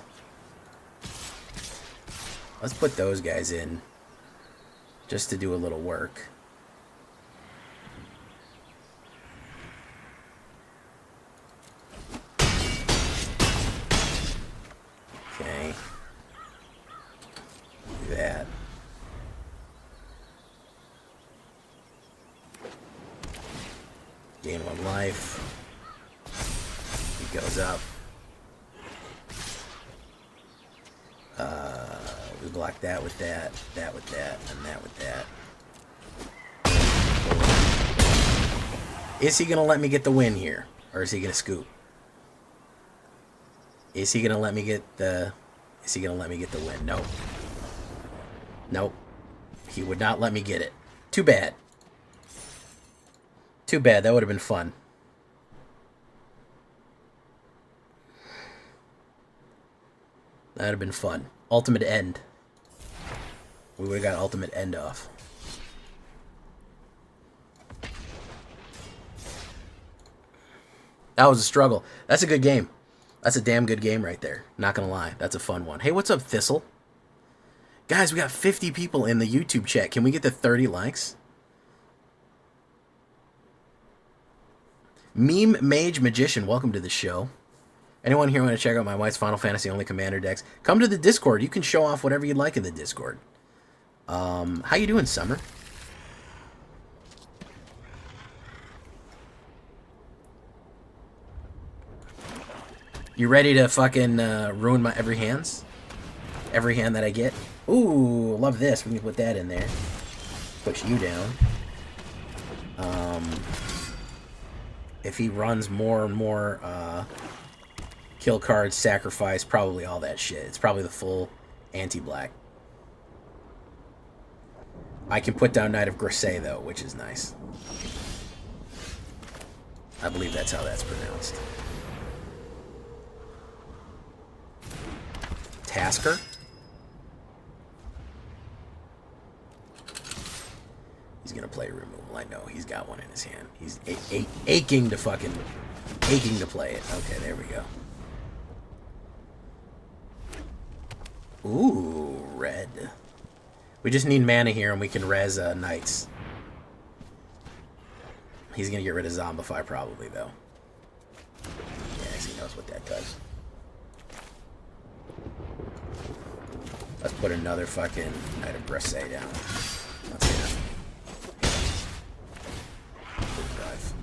Let's put those guys in, just to do a little work. Okay. Do that. Gain 1 life. He goes up. We block that with that, that with that, and that with that. Is he gonna let me get the win here? Or is he gonna scoop? Is he gonna let me get the win? Nope. Nope. He would not let me get it. Too bad. Too bad. That would have been fun. That would have been fun. Ultimate End. We would have got Ultimate End off. That was a struggle. That's a good game. That's a damn good game right there. Not gonna lie. That's a fun one. Hey, what's up, Thistle? Guys, we got 50 people in the YouTube chat. Can we get to 30 likes? Meme Mage Magician, welcome to the show. Anyone here want to check out my wife's Final Fantasy only commander decks? Come to the Discord. You can show off whatever you'd like in the Discord. How you doing, Summer? You ready to fucking ruin my every hands? Every hand that I get? Ooh, love this. We can put that in there. Push you down. If he runs more and more kill cards, sacrifice, probably all that shit. It's probably the full anti-black. I can put down Knight of Grasse, though, which is nice. I believe that's how that's pronounced. Tasker. He's gonna play removal. I know he's got one in his hand. He's aching to play it. Okay, there we go. Ooh, red. We just need mana here, and we can res knights. He's gonna get rid of Zombify probably though. Yeah, he knows what that does. Let's put another fucking Knight of Grisay down. Let's see that. Drive.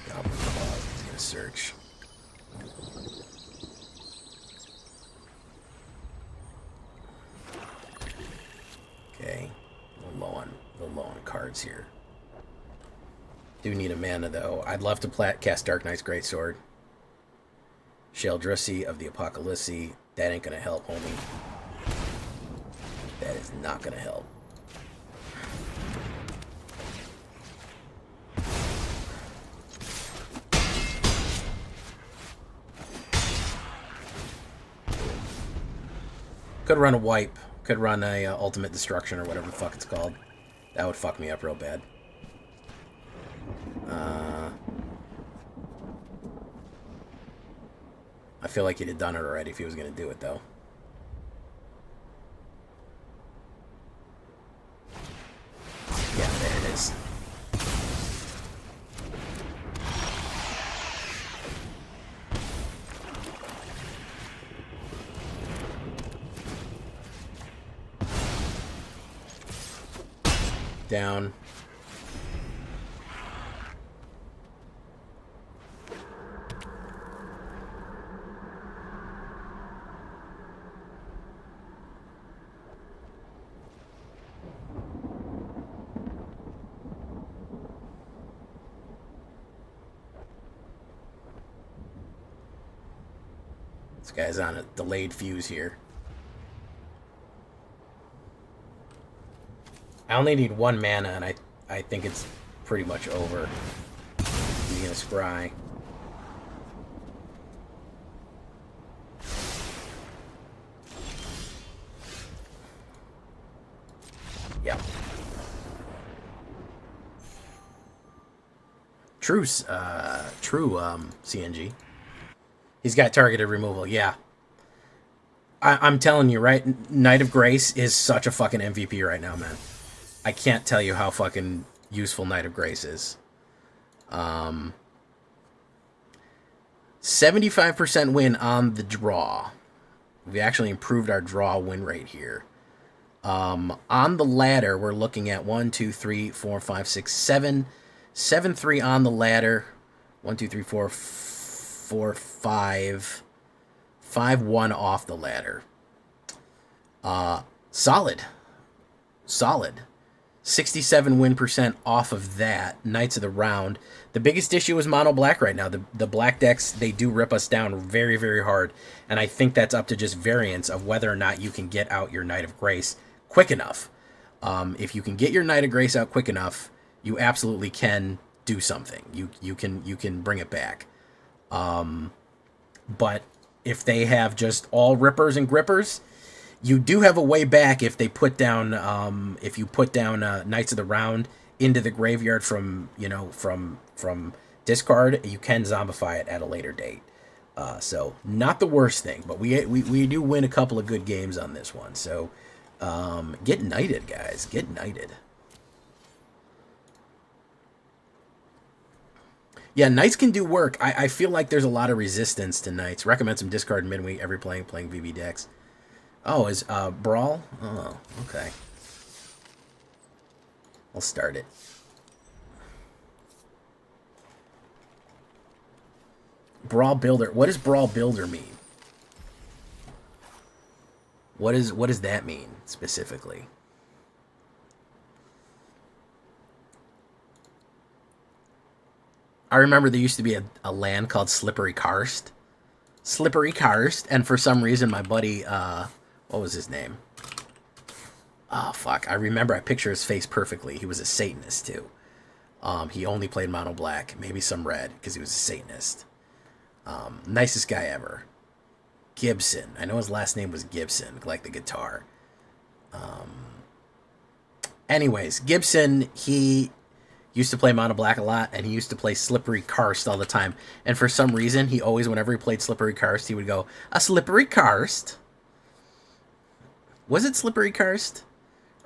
Goblin Claw. He's gonna search. Okay, a little low on cards here. Do need a mana though. I'd love to cast Dark Knight's Greatsword. Sheldrissy of the Apocalypse. That ain't gonna help, homie. That is not gonna help. Could run a wipe. Could run a ultimate destruction or whatever the fuck it's called. That would fuck me up real bad. I feel like he'd have done it already if he was going to do it, though. Yeah, there it is. Down. This guy's on a delayed fuse here. I only need one mana, and I think it's pretty much over. He's gonna scry. Yep. True CNG. He's got targeted removal, yeah. I'm telling you, right? Knight of Grace is such a fucking MVP right now, man. I can't tell you how fucking useful Knight of Grace is. 75% win on the draw. We actually improved our draw win rate here. On the ladder, we're looking at 1, 2, 3, 4, 5, 6, 7. 7-3 on the ladder. 1, 2, 3, 4, 4, 5. 5-1 off the ladder. Solid. 67 win percent off of that. Knights of the round. The biggest issue is mono black right now. The black decks, they do rip us down very, very hard. And I think that's up to just variance of whether or not you can get out your Knight of Grace quick enough. If you can get your Knight of Grace out quick enough, you absolutely can do something. You can bring it back. But if they have just all rippers and grippers, you do have a way back if they put down if you put down Knights of the Round into the graveyard from discard. You can zombify it at a later date. So not the worst thing, but we do win a couple of good games on this one. So get knighted, guys. Get knighted. Yeah, Knights can do work. I feel like there's a lot of resistance to Knights. Recommend some discard midweek every playing VV decks. Oh, is Brawl? Oh, okay. I'll start it. Brawl Builder. What does Brawl Builder mean? What does that mean specifically? I remember there used to be a land called Slippery Karst. Slippery Karst, and for some reason my buddy, what was his name? Oh, fuck. I remember I picture his face perfectly. He was a Satanist, too. He only played mono black, maybe some red, because he was a Satanist. Nicest guy ever. Gibson. I know his last name was Gibson, like the guitar. Anyways, Gibson, he used to play mono black a lot, and he used to play Slippery Karst all the time. And for some reason, he always, whenever he played Slippery Karst, he would go, "A Slippery Karst." Was it Slippery Karst?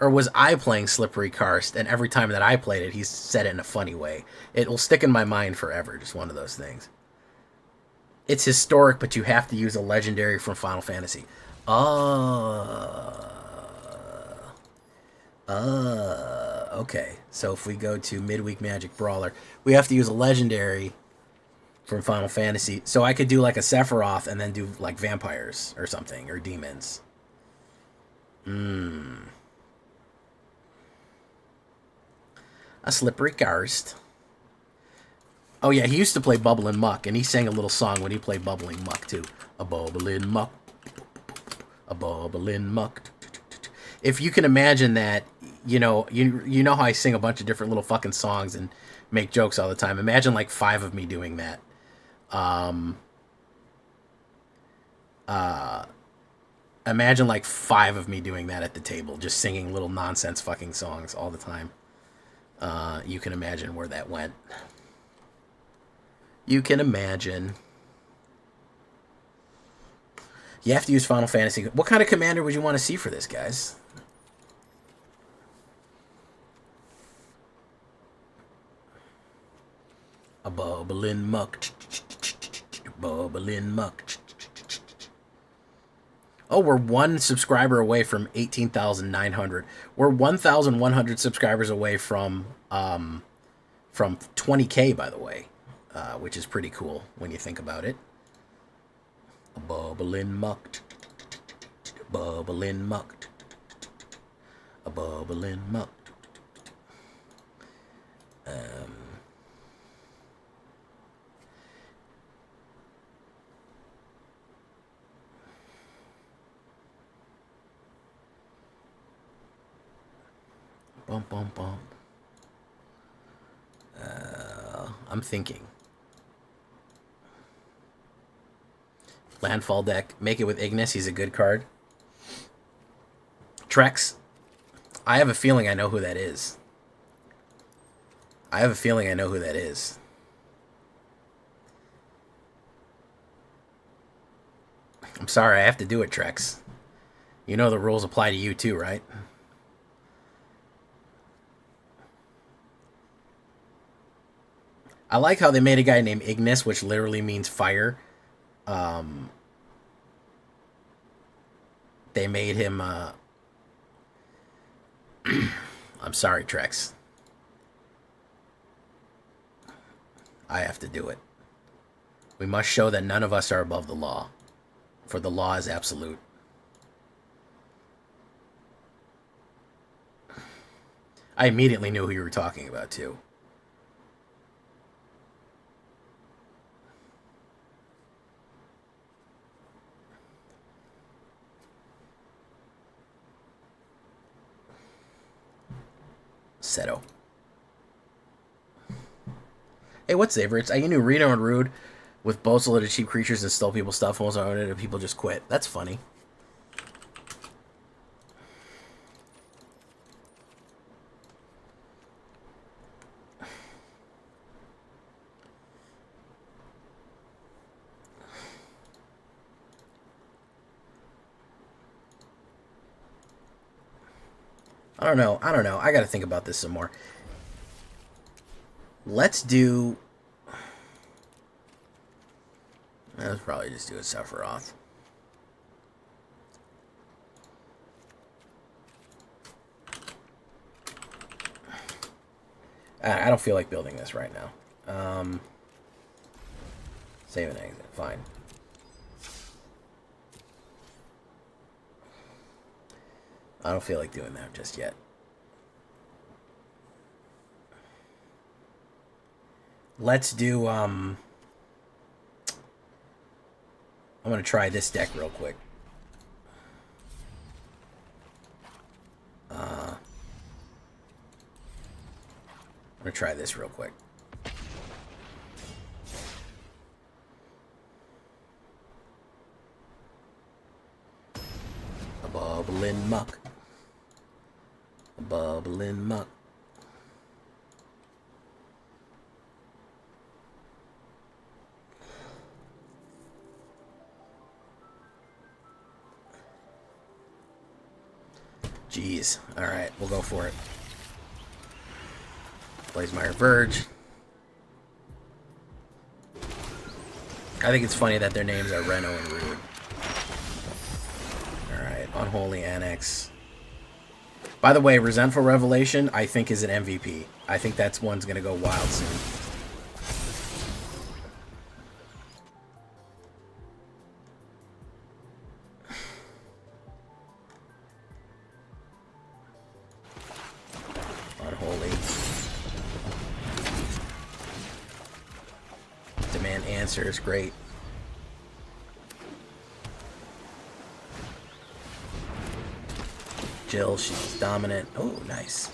Or was I playing Slippery Karst, and every time that I played it, he said it in a funny way? It will stick in my mind forever, just one of those things. It's historic, but you have to use a legendary from Final Fantasy. Okay. So if we go to Midweek Magic Brawler, we have to use a legendary from Final Fantasy. So I could do like a Sephiroth and then do like vampires or something, or demons. A Slippery Karst. Oh yeah, he used to play Bubbling Muck, and he sang a little song when he played Bubbling Muck too. A bubbling muck, a bubbling muck. If you can imagine that, you know how I sing a bunch of different little fucking songs and make jokes all the time. Imagine like 5 of me doing that. Imagine like 5 of me doing that at the table, just singing little nonsense fucking songs all the time. You can imagine where that went. You can imagine. You have to use Final Fantasy. What kind of commander would you want to see for this, guys? A bubbling muck. Bubbling muck. Oh, we're 1 subscriber away from 18,900. We're 1,100 subscribers away from 20K, by the way, which is pretty cool when you think about it. A bubbling muck, bubbling muck, a bubbling muck. Bump, bump, bump. I'm thinking. Landfall deck. Make it with Ignis. He's a good card. Trex. I have a feeling I know who that is. I'm sorry, I have to do it, Trex. You know the rules apply to you too, right? I like how they made a guy named Ignis, which literally means fire. They made him... I'm sorry, Trex. I have to do it. We must show that none of us are above the law, for the law is absolute. I immediately knew who you were talking about, too. Seto. Hey, what's favorites? You knew Reno and Rude with both loaded cheap creatures and stole people's stuff, and owned it, and people just quit. That's funny. I don't know. I gotta think about this some more. Let's do... Let's probably just do a Sephiroth. I don't feel like building this right now. Save and exit. Fine. I don't feel like doing that just yet. Let's do, I'm going to try this deck real quick. I'm gonna try this real quick. A bubbling muck. A bubbling muck. Jeez. Alright, we'll go for it. Blazemeyer Verge. I think it's funny that their names are Reno and Rude. Alright, Unholy Annex. By the way, Resentful Revelation, I think, is an MVP. I think that's one's gonna go wild soon. Unholy. Demand Answers, great. Jill, she's dominant. Oh, nice.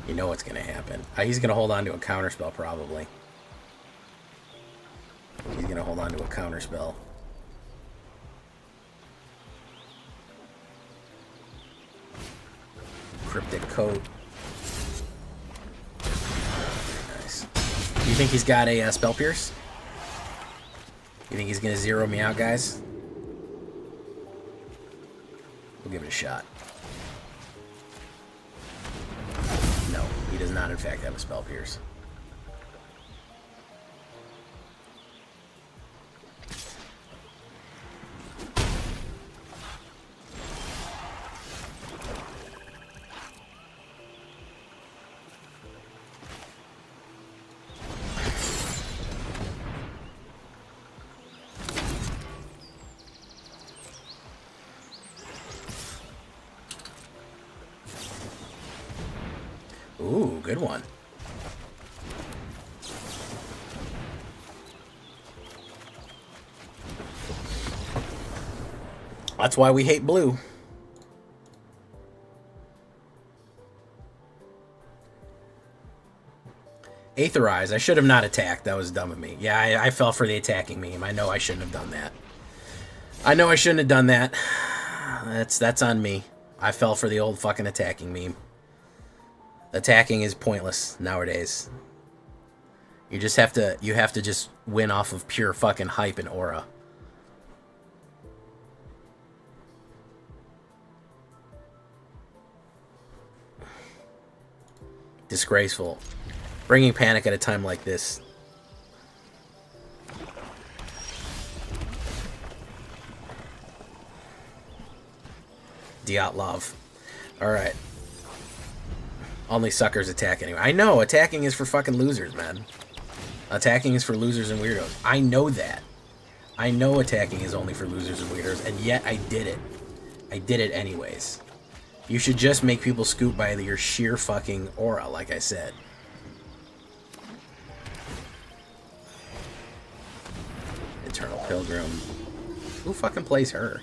You know what's going to happen. He's going to hold on to a counterspell, probably. He's going to hold on to a counterspell. Cryptic Coat. Nice. Do you think he's got a Spell Pierce? You think he's going to zero me out, guys? We'll give it a shot. No, he does not, in fact, have a Spell Pierce. Ooh, good one. That's why we hate blue. Aetherize. I should have not attacked. That was dumb of me. Yeah, I fell for the attacking meme. I know I shouldn't have done that. I know I shouldn't have done that. That's on me. I fell for the old fucking attacking meme. Attacking is pointless nowadays. You have to just win off of pure fucking hype and aura. Disgraceful. Bringing panic at a time like this. Dyatlov. Alright. Only suckers attack anyway. I know, attacking is for fucking losers, man. Attacking is for losers and weirdos. I know that. I know attacking is only for losers and weirdos, and yet I did it. I did it anyways. You should just make people scoop by your sheer fucking aura, like I said. Eternal Pilgrim. Who fucking plays her?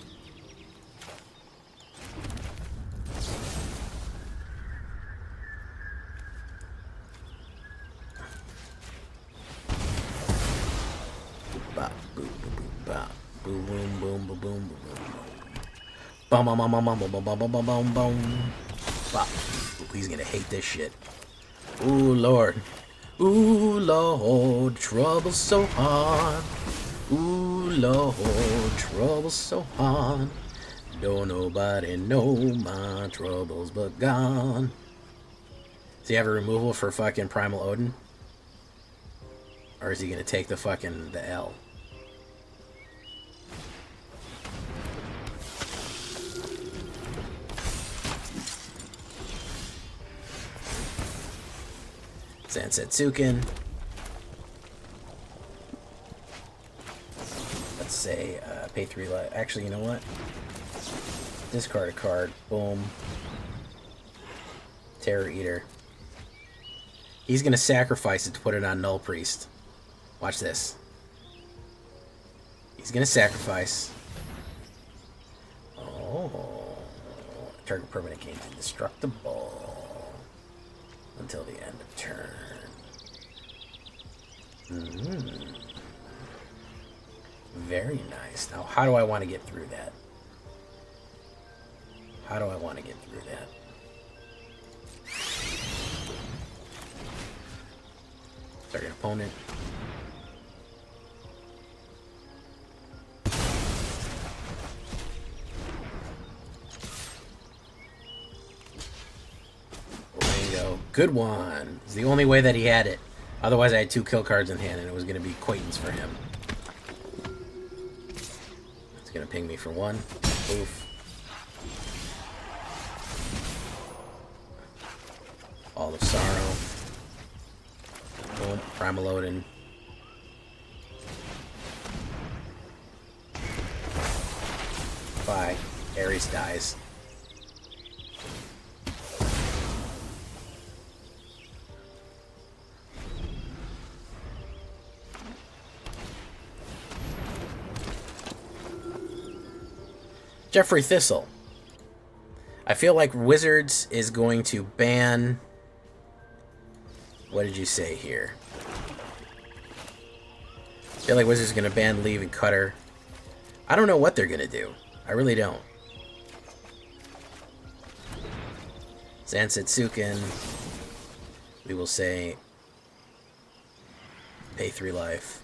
Boom, boom, boom, boom, boom, boom. Bum, bum, bum, bum, bum, bum, bum, bum, bum, bum, bum. Bop. He's gonna hate this shit. Ooh, Lord. Ooh, Lord, trouble so hard. Ooh, Lord, trouble so hard. Don't nobody know my troubles but gone. Does he have a removal for fucking Primal Odin? Or is he gonna take the L? Zansetsuken. Let's say pay 3 life. Actually, you know what? Discard a card. Boom. Terror Eater. He's gonna sacrifice it to put it on Null Priest. Watch this. He's gonna sacrifice. Oh. Target permanent gains indestructible until the end of turn. Very nice. Now, how do I want to get through that? How do I want to get through that? Target opponent. Rango. Good one. It's the only way that he had it. Otherwise, I had 2 kill cards in hand, and it was going to be acquaintance for him. It's going to ping me for 1. Oof. All of Sorrow. Boom. Primal Odin. Bye. Ares dies. Jeffrey Thistle. I feel like Wizards is going to ban... What did you say here? I feel like Wizards is going to ban Leave and Cutter. I don't know what they're going to do. I really don't. Zansetsuken. We will say... Pay 3 life.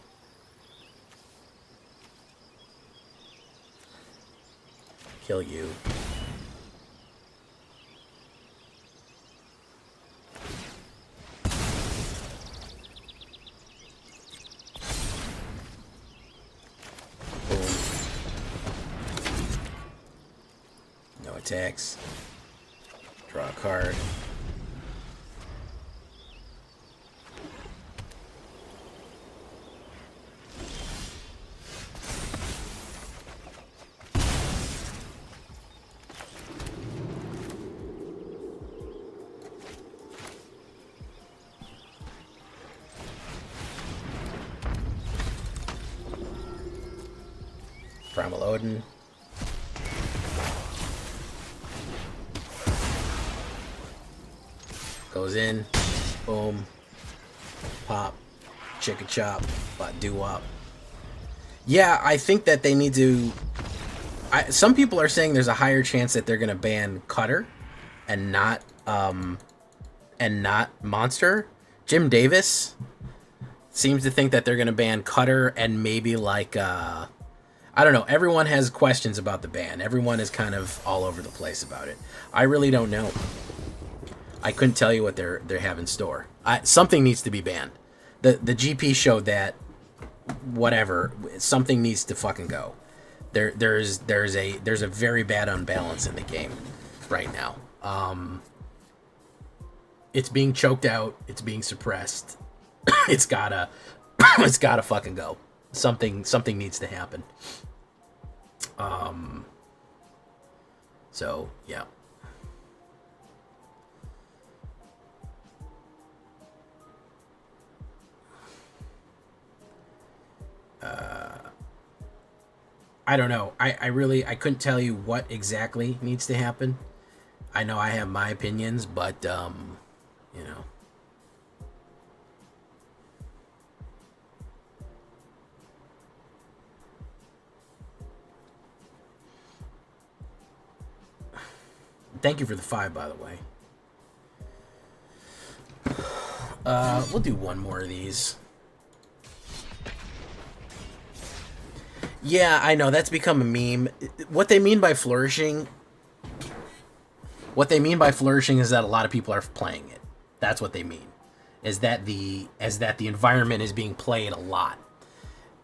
Kill you. Boom. No attacks. Draw a card. Primal Odin. Goes in. Boom. Pop. Chicken chop. Doo-wop. Yeah, I think that they need to... some people are saying there's a higher chance that they're going to ban Cutter and not Monster. Jim Davis seems to think that they're going to ban Cutter and maybe like... I don't know. Everyone has questions about the ban. Everyone is kind of all over the place about it. I really don't know. I couldn't tell you what they have in store. Something needs to be banned. The GP showed that whatever, something needs to fucking go. There's a very bad unbalance in the game right now. It's being choked out. It's being suppressed. It's gotta fucking go. Something needs to happen. So yeah. I don't know. I couldn't tell you what exactly needs to happen. I know I have my opinions, but you know. Thank you for the 5, by the way. We'll do one more of these. Yeah, I know, that's become a meme. What they mean by flourishing... What they mean by flourishing is that a lot of people are playing it. That's what they mean. Is that the environment is being played a lot.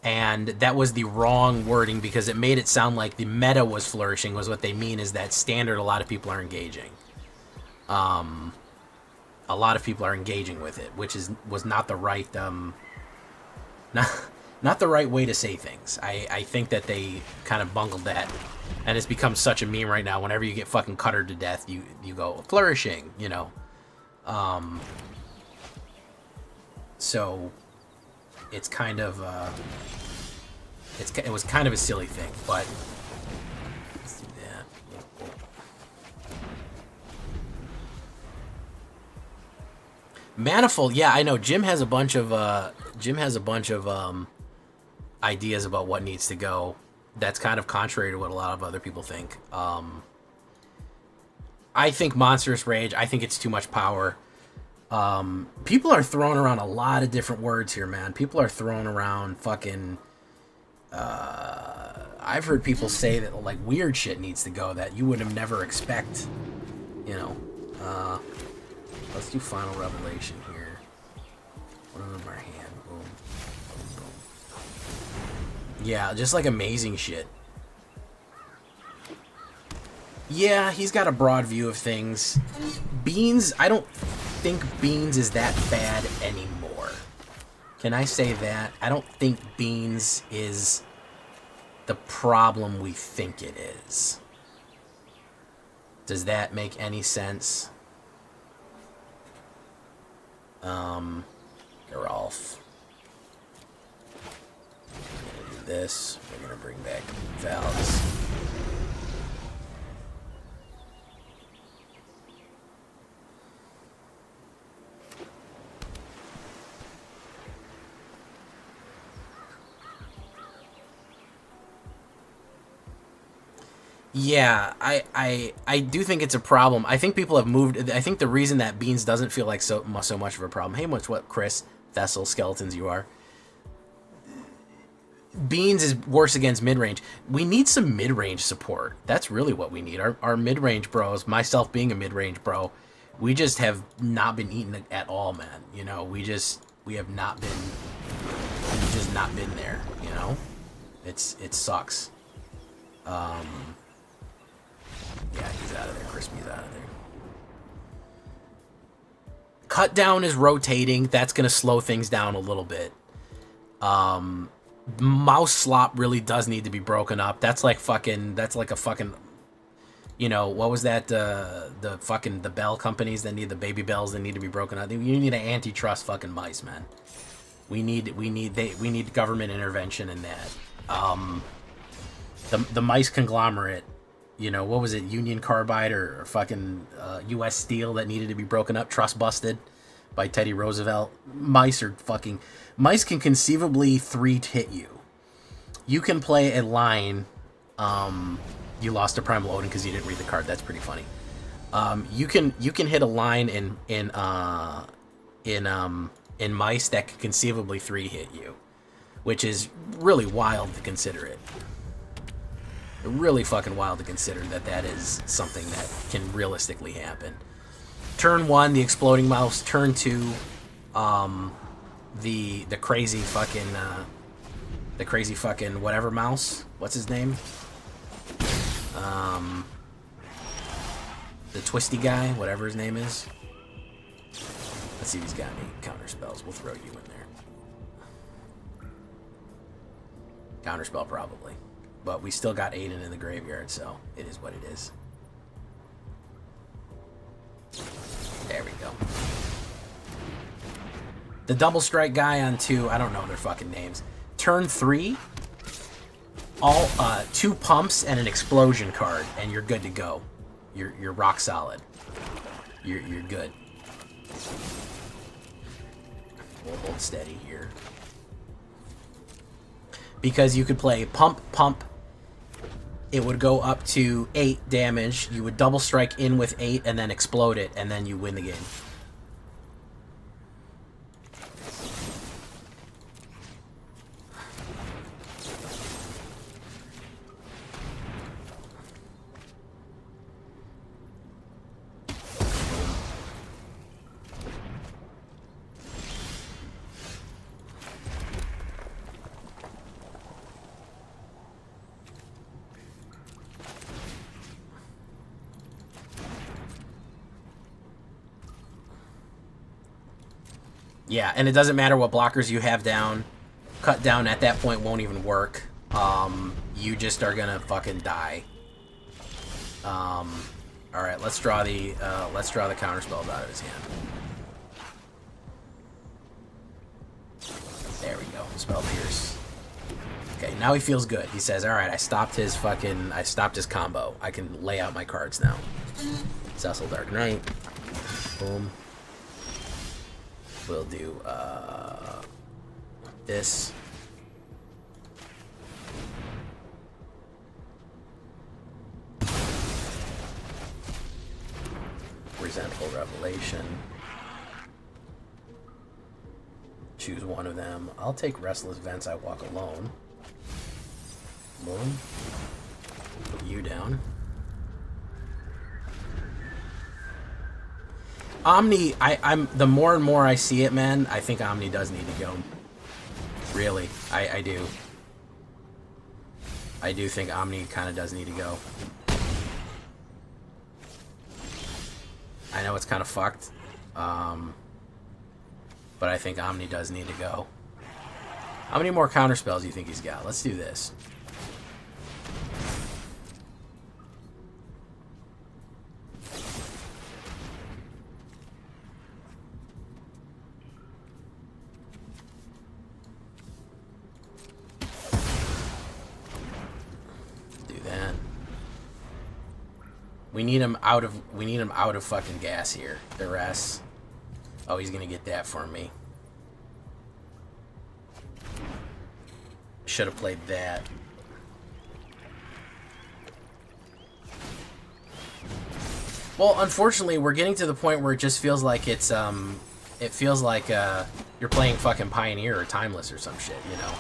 And that was the wrong wording because it made it sound like the meta was flourishing. Was what they mean is that standard a lot of people are engaging. A lot of people are engaging with it, which was not the right not the right way to say things. I think that they kind of bungled that, and it's become such a meme right now. Whenever you get fucking cuttered to death, you go flourishing, you know. So it's kind of It was kind of a silly thing, but let's do that. Manifold, yeah, I know. Jim has a bunch of ideas about what needs to go. That's kind of contrary to what a lot of other people think. I think Monstrous Rage. I think it's too much power. People are throwing around a lot of different words here, man. People are throwing around fucking. I've heard people say that like weird shit needs to go that you would have never expect. You know. Let's do Final Revelation here. Put it in our hand. Boom. Boom, boom. Yeah, just like amazing shit. Yeah, he's got a broad view of things. Beans, I don't think Beans is that bad anymore. Can I say that? I don't think Beans is the problem we think it is. Does that make any sense? Geralf. We're gonna do this. We're gonna bring back Valves. Yeah, I do think it's a problem. I think people have moved. I think the reason that Beans doesn't feel like so much of a problem. Hey, what Chris Thessel Skeletons you are. Beans is worse against mid-range. We need some mid-range support. That's really what we need. Our mid-range bros, myself being a mid-range bro, we just have not been eating it at all, man. You know, we have not been, we've just not been there. You know, it sucks. Yeah, he's out of there. Crispy's out of there. Cut down is rotating. That's going to slow things down a little bit. Mouse slop really does need to be broken up. That's like a fucking, you know, what was that? The bell companies that need the baby bells that need to be broken up. You need an antitrust fucking mice, man. We need government intervention in that. The mice conglomerate, you know, what was it, Union Carbide or fucking U.S. Steel that needed to be broken up, trust busted by Teddy Roosevelt. Mice can conceivably 3-hit you. You can play a line, you lost a Primal Odin because you didn't read the card. That's pretty funny. You can hit a line in mice that can conceivably 3-hit you, which is really wild to consider it. Really fucking wild to consider that is something that can realistically happen. Turn 1, the exploding mouse. Turn 2, the crazy fucking whatever mouse. What's his name? The twisty guy, whatever his name is. Let's see if he's got any counter spells. We'll throw you in there. Counterspell probably. But we still got Aiden in the graveyard, so it is what it is. There we go. The double strike guy on 2, I don't know their fucking names. Turn 3, all 2 pumps and an explosion card, and you're good to go. You're rock solid. You're good. We'll hold steady here. Because you could play pump, it would go up to 8 damage. You would double strike in with 8 and then explode it, and then you win the game. Yeah, and it doesn't matter what blockers you have down. Cut down at that point won't even work. You just are gonna fucking die. All right, let's draw the counter spells out of his hand. There we go. Spell Pierce. Okay, now he feels good. He says, all right, I stopped his combo. I can lay out my cards now. Cecil Dark Knight. Boom. We'll do this. Resentful Revelation. Choose one of them. I'll take Restless Vents, I Walk Alone. Boom. Put you down. Omni, I'm the more and more I see it, man, I think Omni does need to go. Really, I do. I do think Omni kind of does need to go. I know it's kind of fucked, but I think Omni does need to go. How many more counterspells do you think he's got? Let's do this. We need him out of fucking gas here. The rest. Oh, he's gonna get that for me. Should have played that. Well, unfortunately, we're getting to the point where it just feels like it's it feels like you're playing fucking Pioneer or Timeless or some shit, you know.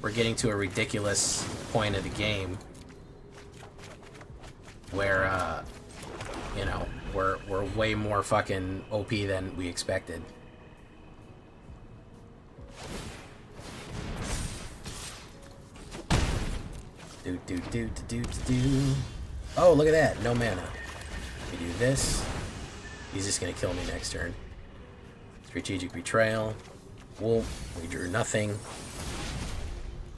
We're getting to a ridiculous point of the game where you know, we're way more fucking OP than we expected. Do. Oh, look at that. No mana. We do this. He's just gonna kill me next turn. Strategic Betrayal. Whoop. We drew nothing.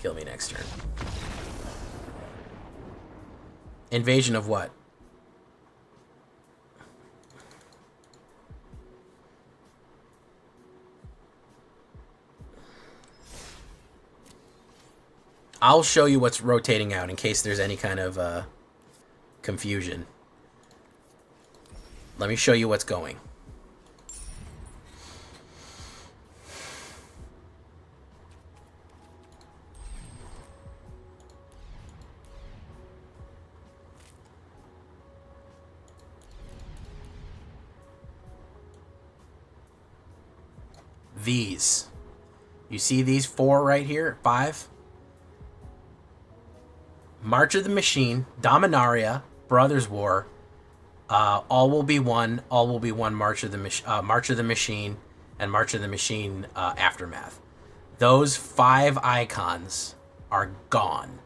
Kill me next turn. Invasion of what? I'll show you what's rotating out in case there's any kind of confusion. Let me show you what's going. These. You see these 4 right here? 5? March of the Machine, Dominaria, Brothers War, All Will Be One, All Will Be One, March of the Machine, and March of the Machine Aftermath. Those 5 icons are gone.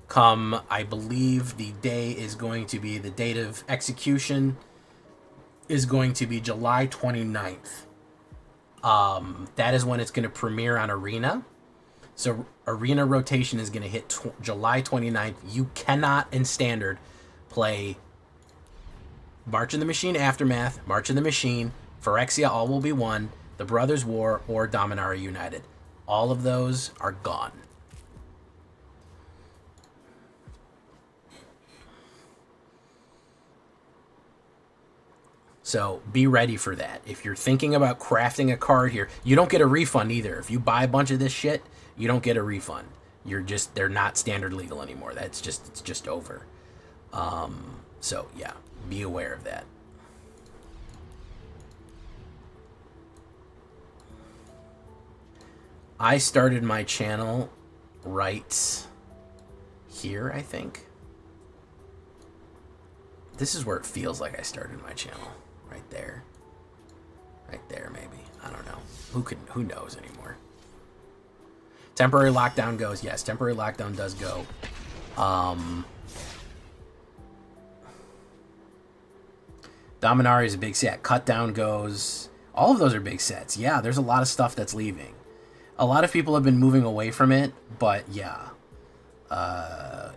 Come, I believe the day is going to be, the date of execution is going to be July 29th. That is when it's going to premiere on Arena. So Arena rotation is going to hit July 29th. You cannot, in Standard, play March of the Machine Aftermath, March of the Machine, Phyrexia All Will Be One, The Brothers War, or Dominaria United. All of those are gone. So be ready for that. If you're thinking about crafting a card here, you don't get a refund either. If you buy a bunch of this shit, you don't get a refund. They're not standard legal anymore. It's just over. So yeah, be aware of that. I started my channel right here, I think. This is where it feels like I started my channel. Right there. Right there, maybe. I don't know. Who knows anymore? Temporary lockdown goes. Yes, temporary lockdown does go. Dominaria is a big set. Cutdown goes. All of those are big sets. Yeah, there's a lot of stuff that's leaving. A lot of people have been moving away from it, but yeah.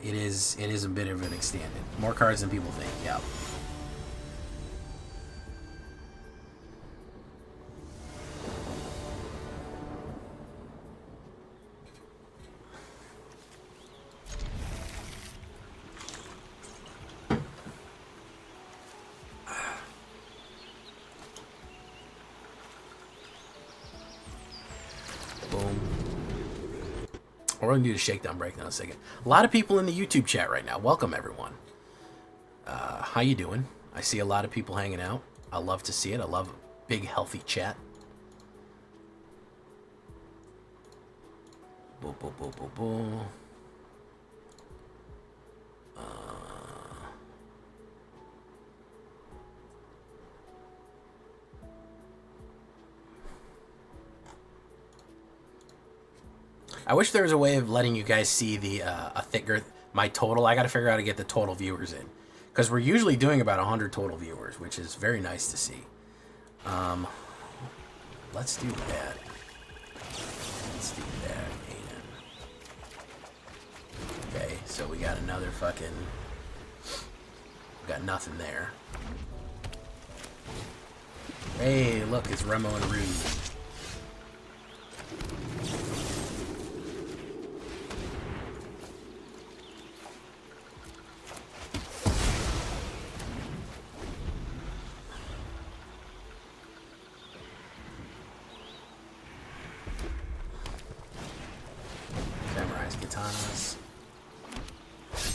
It is a bit of an extended. More cards than people think, yeah. We're going to do the shakedown breakdown in a second. A lot of people in the YouTube chat right now. Welcome, everyone. How you doing? I see a lot of people hanging out. I love to see it. I love a big, healthy chat. Boo, boo, boo, boo, boo. I wish there was a way of letting you guys see the my total. I got to figure out how to get the total viewers in, because we're usually doing about 100 total viewers, which is very nice to see. Let's do that. Let's do that. And... okay, so we got another fucking. We got nothing there. Hey, look, it's Remo and Rude. Katanas.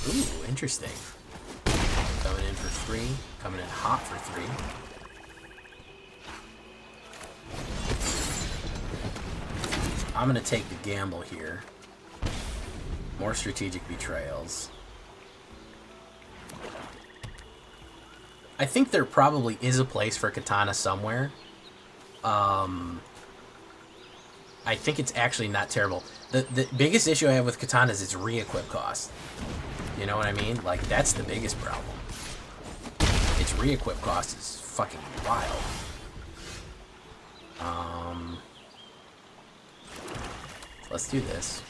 Ooh, interesting. Coming in for 3. Coming in hot for 3. I'm gonna take the gamble here. More strategic betrayals. I think there probably is a place for katana somewhere. I think it's actually not terrible. The biggest issue I have with katana is its re-equip cost. You know what I mean? Like, that's the biggest problem. Its re-equip cost is fucking wild. Let's do this.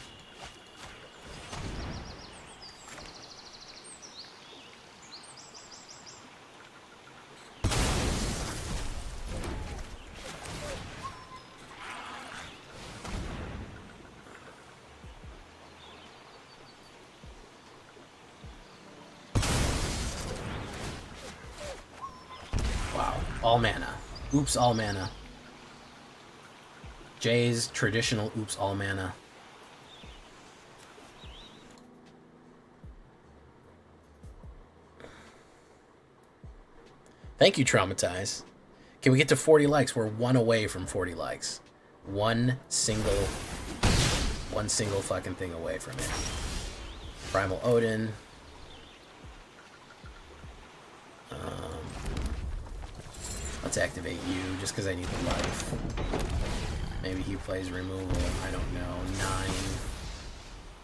All mana. Oops, all mana. Jay's traditional oops, all mana. Thank you, Traumatize. Can we get to 40 likes? We're 1 away from 40 likes. One single fucking thing away from it. Primal Odin. Let's activate you, just because I need the life. Maybe he plays removal, I don't know. 9.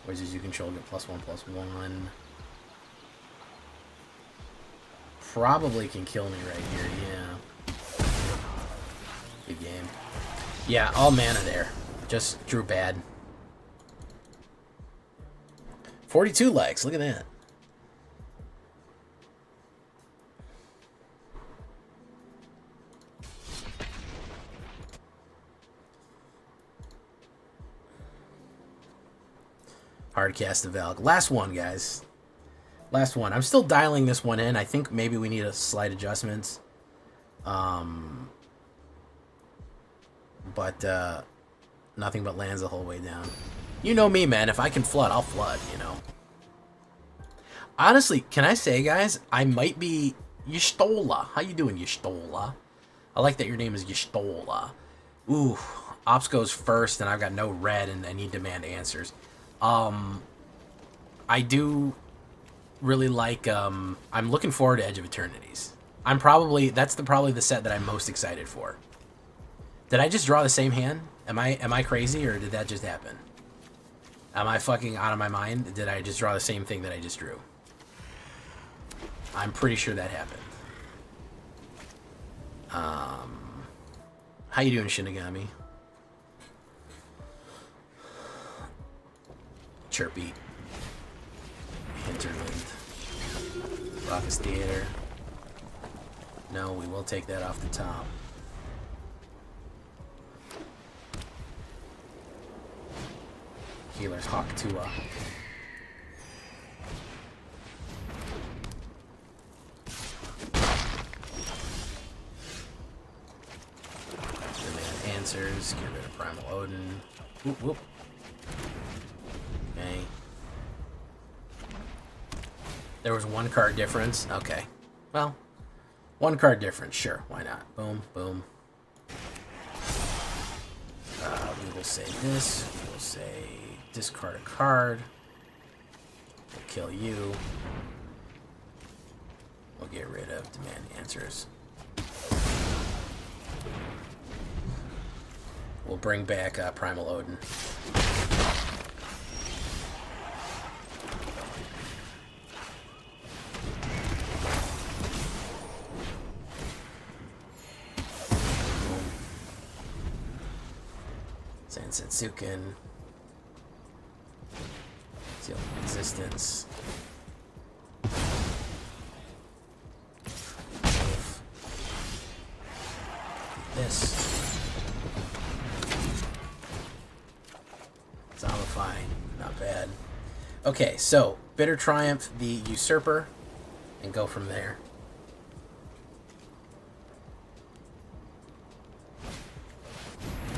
Wizards you control get +1/+1. Probably can kill me right here, yeah. Good game. Yeah, all mana there. Just drew bad. 42 likes, look at that. Hard cast of Valk. Last one, guys. Last one. I'm still dialing this one in. I think maybe we need a slight adjustments. But nothing but lands the whole way down. You know me, man. If I can flood, I'll flood, you know. Honestly, can I say, guys, I might be Ystola. How you doing, Ystola? I like that your name is Ystola. Ooh, Ops goes first, and I've got no red, and I need demand answers. I do really like, I'm looking forward to Edge of Eternities. That's probably the set that I'm most excited for. Did I just draw the same hand? Am I crazy, or did that just happen? Am I fucking out of my mind? Did I just draw the same thing that I just drew? I'm pretty sure that happened. How you doing, Shinigami? Chirpy. Hinterland. Raucous Theater. No, we will take that off the top. Healer's Hawk Tua. Demand answers. Get rid of Primal Odin. Whoop, whoop. There was one card difference. Okay. Well, one card difference. Sure. Why not? Boom, boom. We will say this. We'll say discard a card. We'll kill you. We'll get rid of demand answers. We'll bring back Primal Odin. Sensuken. Seal of Existence. This. Zombify. Not bad. Okay, so Bitter Triumph the Usurper and go from there.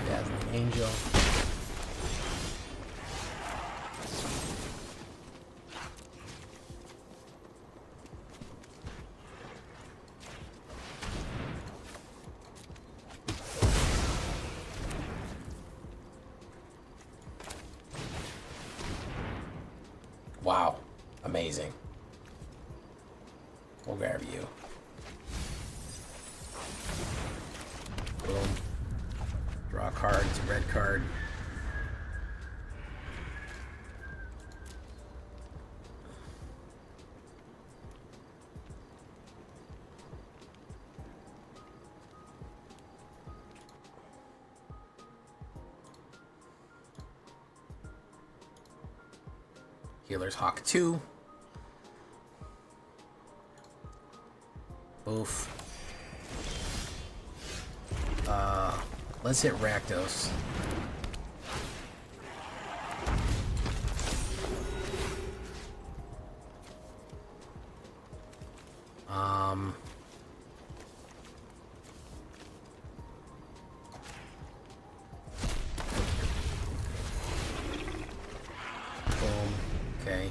Dazzling Angel. Wow. Amazing. We'll grab you. Boom. Draw a card. It's a red card. Healer's Hawk 2. Oof. Let's hit Rakdos. Boom. Okay.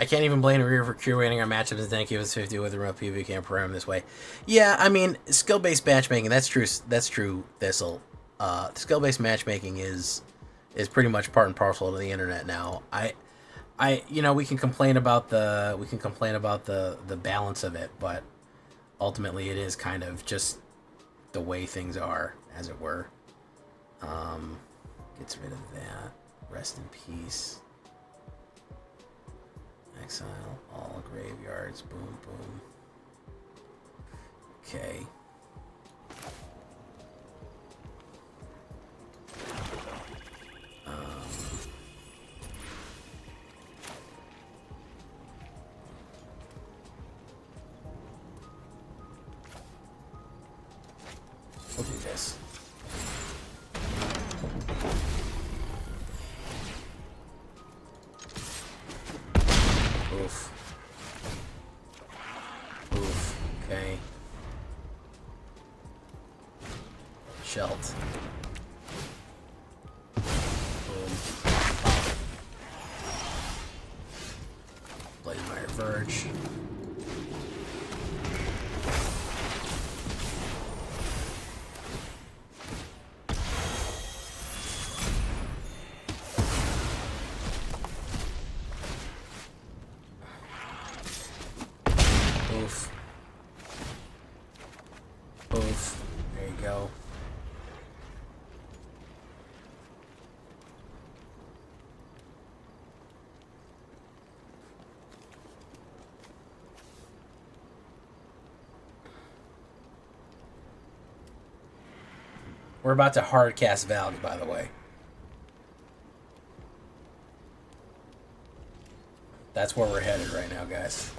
I can't even blame Rear for curating our matchups and thank you. It's 50 with a real PvP can't program this way. Yeah, I mean, skill-based matchmaking, that's true, Thistle. Skill-based matchmaking is pretty much part and parcel of the internet now. You know, we can complain about the balance of it, but ultimately it is kind of just the way things are, as it were. Gets rid of that. Rest in peace. Exile all graveyards. Boom, boom. Okay. We'll do this. Oof. Oof. Okay. Shelt. Boom. Blademeyer Verge. Oof. Oof. There you go. We're about to hard cast Valk, by the way. That's where we're headed right now, guys.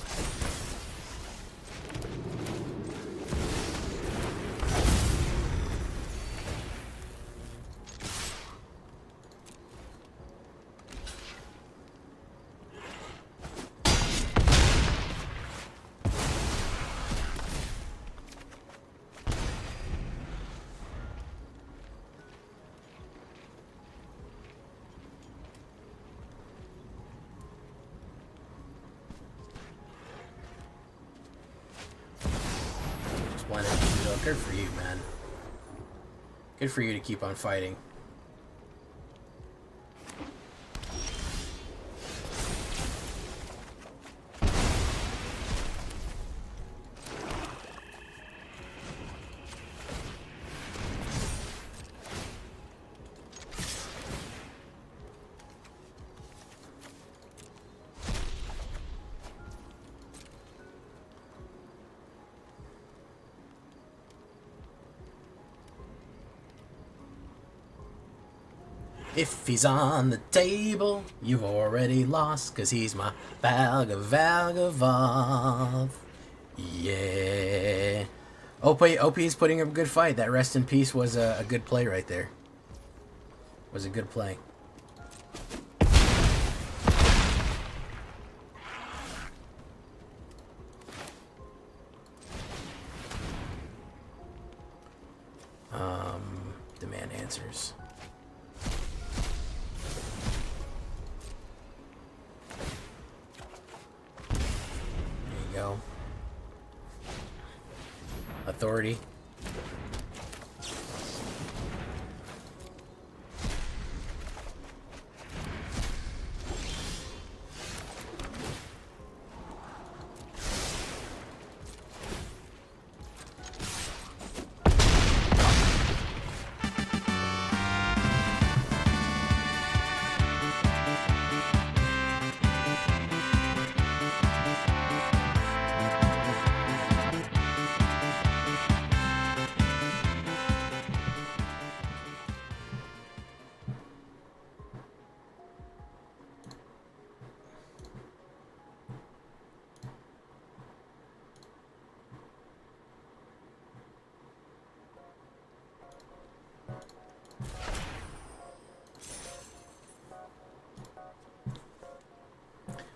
good for you, man. Good for you to keep on fighting. If he's on the table, you've already lost, 'cause he's my Valgavov. Yeah. OP's putting up a good fight. That rest in peace was a good play right there. Was a good play. Demand answers. Go. Authority.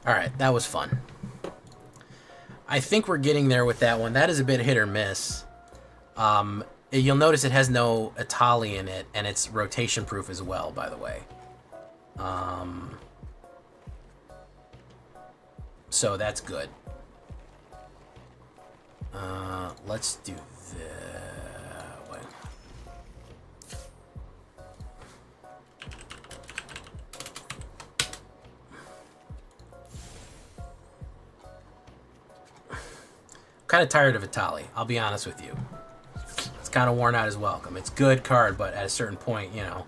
Alright, that was fun. I think we're getting there with that one. That is a bit hit or miss. You'll notice it has no Itali in it, and it's rotation proof as well, by the way. So that's good. Let's do that way. Kind of tired of Itali, I'll be honest with you. It's kind of worn out as welcome. It's good card, but at a certain point, you know,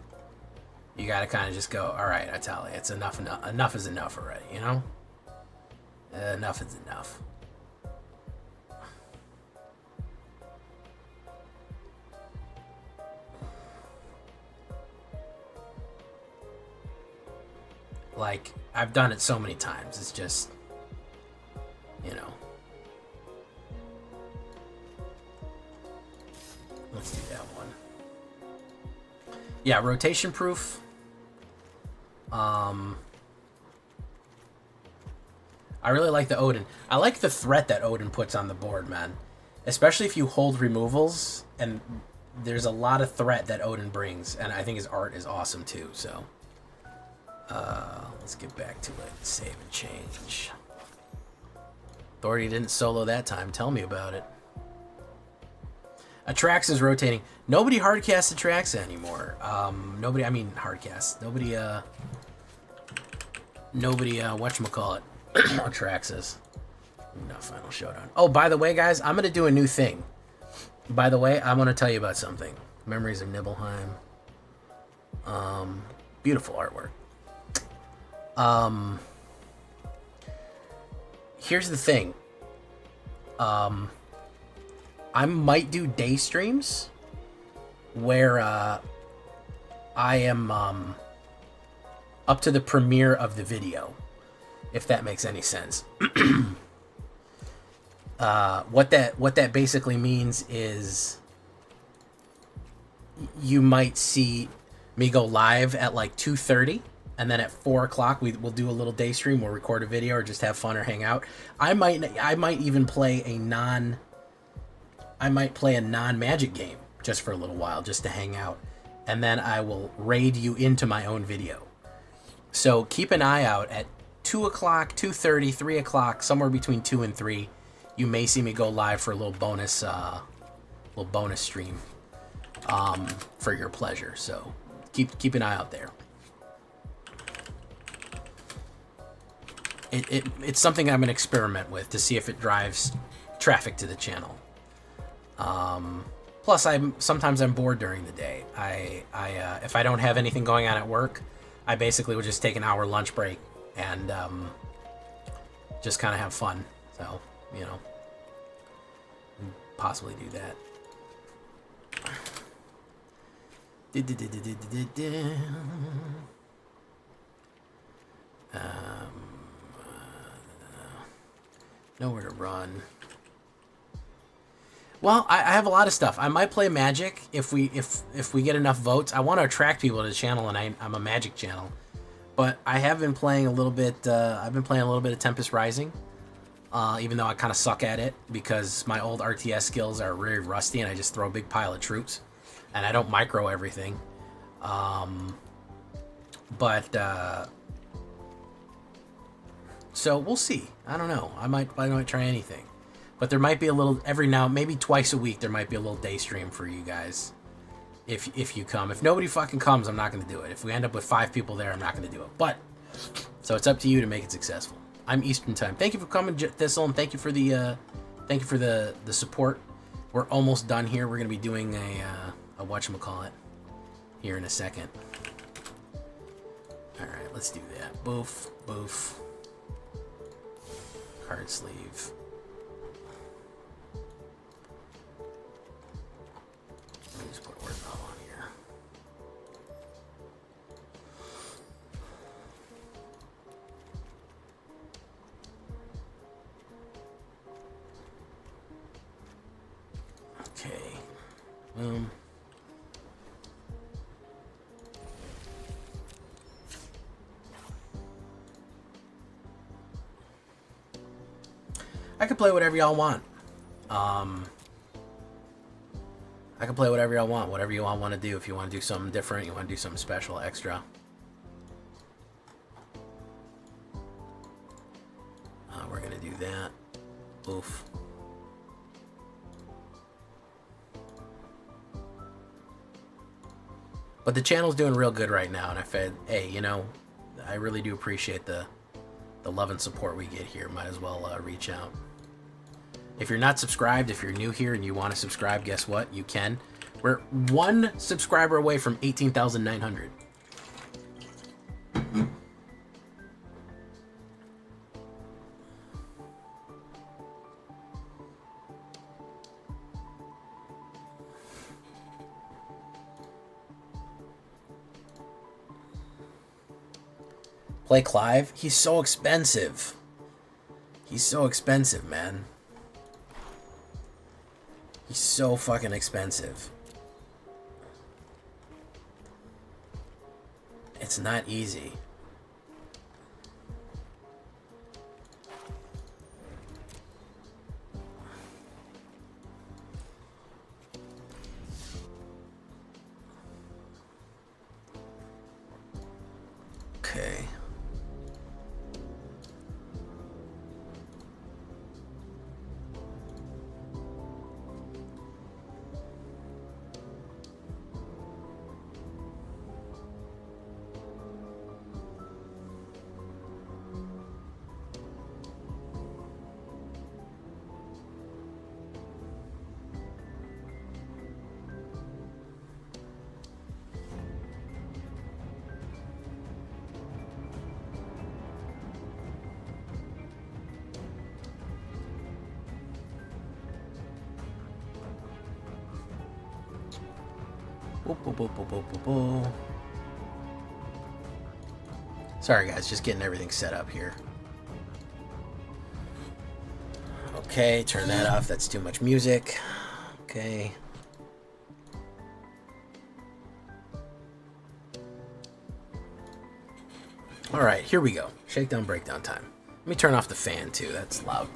you gotta kind of just go, all right, Itali, it's enough. Enough is enough already, you know. Enough is enough. Like, I've done it so many times. It's just, you know. Let's do that one. Yeah, rotation proof. I really like the Odin. I like the threat that Odin puts on the board, man. Especially if you hold removals, and there's a lot of threat that Odin brings, and I think his art is awesome too, so. Let's get back to it. Save and change. Authority didn't solo that time. Tell me about it. Atrax is rotating. Nobody hardcasts Atrax anymore. Nobody, I mean hardcast. Nobody, whatchamacallit, Atraxes. Not Final Showdown. Oh, by the way, guys, I'm gonna do a new thing. By the way, I'm gonna tell you about something. Memories of Nibelheim. Beautiful artwork. Here's the thing. I might do day streams where I am up to the premiere of the video, if that makes any sense. What that basically means is you might see me go live at like 2:30, and then at 4 o'clock we'll do a little day stream. We'll record a video or just have fun or hang out. I might even play a non-Magic game just for a little while, just to hang out, and then I will raid you into my own video. So keep an eye out at 2 o'clock, 2:30, 3 o'clock, somewhere between 2 and 3. You may see me go live for a little bonus little bonus stream for your pleasure. So keep an eye out there. It's something I'm gonna experiment with to see if it drives traffic to the channel. Plus, sometimes I'm bored during the day. If I don't have anything going on at work, I basically would just take an hour lunch break and just kind of have fun. So, you know, possibly do that. Nowhere to run. Well, I have a lot of stuff. I might play Magic if we get enough votes. I want to attract people to the channel, and I'm a Magic channel. But I have been playing a little bit. I've been playing a little bit of Tempest Rising, even though I kind of suck at it because my old RTS skills are very rusty, and I just throw a big pile of troops, and I don't micro everything. So we'll see. I don't know. I might try anything. But there might be a little, maybe twice a week, there might be a little day stream for you guys. If you come. If nobody fucking comes, I'm not going to do it. If we end up with 5 people there, I'm not going to do it. But, so it's up to you to make it successful. I'm Eastern Time. Thank you for coming, Thistle, and thank you for the support. We're almost done here. We're going to be doing a whatchamacallit here in a second. Alright, let's do that. Boof, boof. Card sleeve. Let me just put a word file on here. Okay. I can play whatever y'all want. I can play whatever y'all want. Whatever you all want to do. If you want to do something different, you want to do something special, extra. We're going to do that. Oof. But the channel's doing real good right now, and I said, hey, you know, I really do appreciate the love and support we get here. Might as well reach out. If you're not subscribed, if you're new here and you want to subscribe, guess what? You can. We're 1 subscriber away from 18,900. Play Clive? He's so expensive. He's so expensive, man. He's so fucking expensive. It's not easy. Okay. Sorry guys, just getting everything set up here. Okay, turn that off. That's too much music. Okay. Alright, here we go. Shakedown, breakdown time. Let me turn off the fan too. That's loud.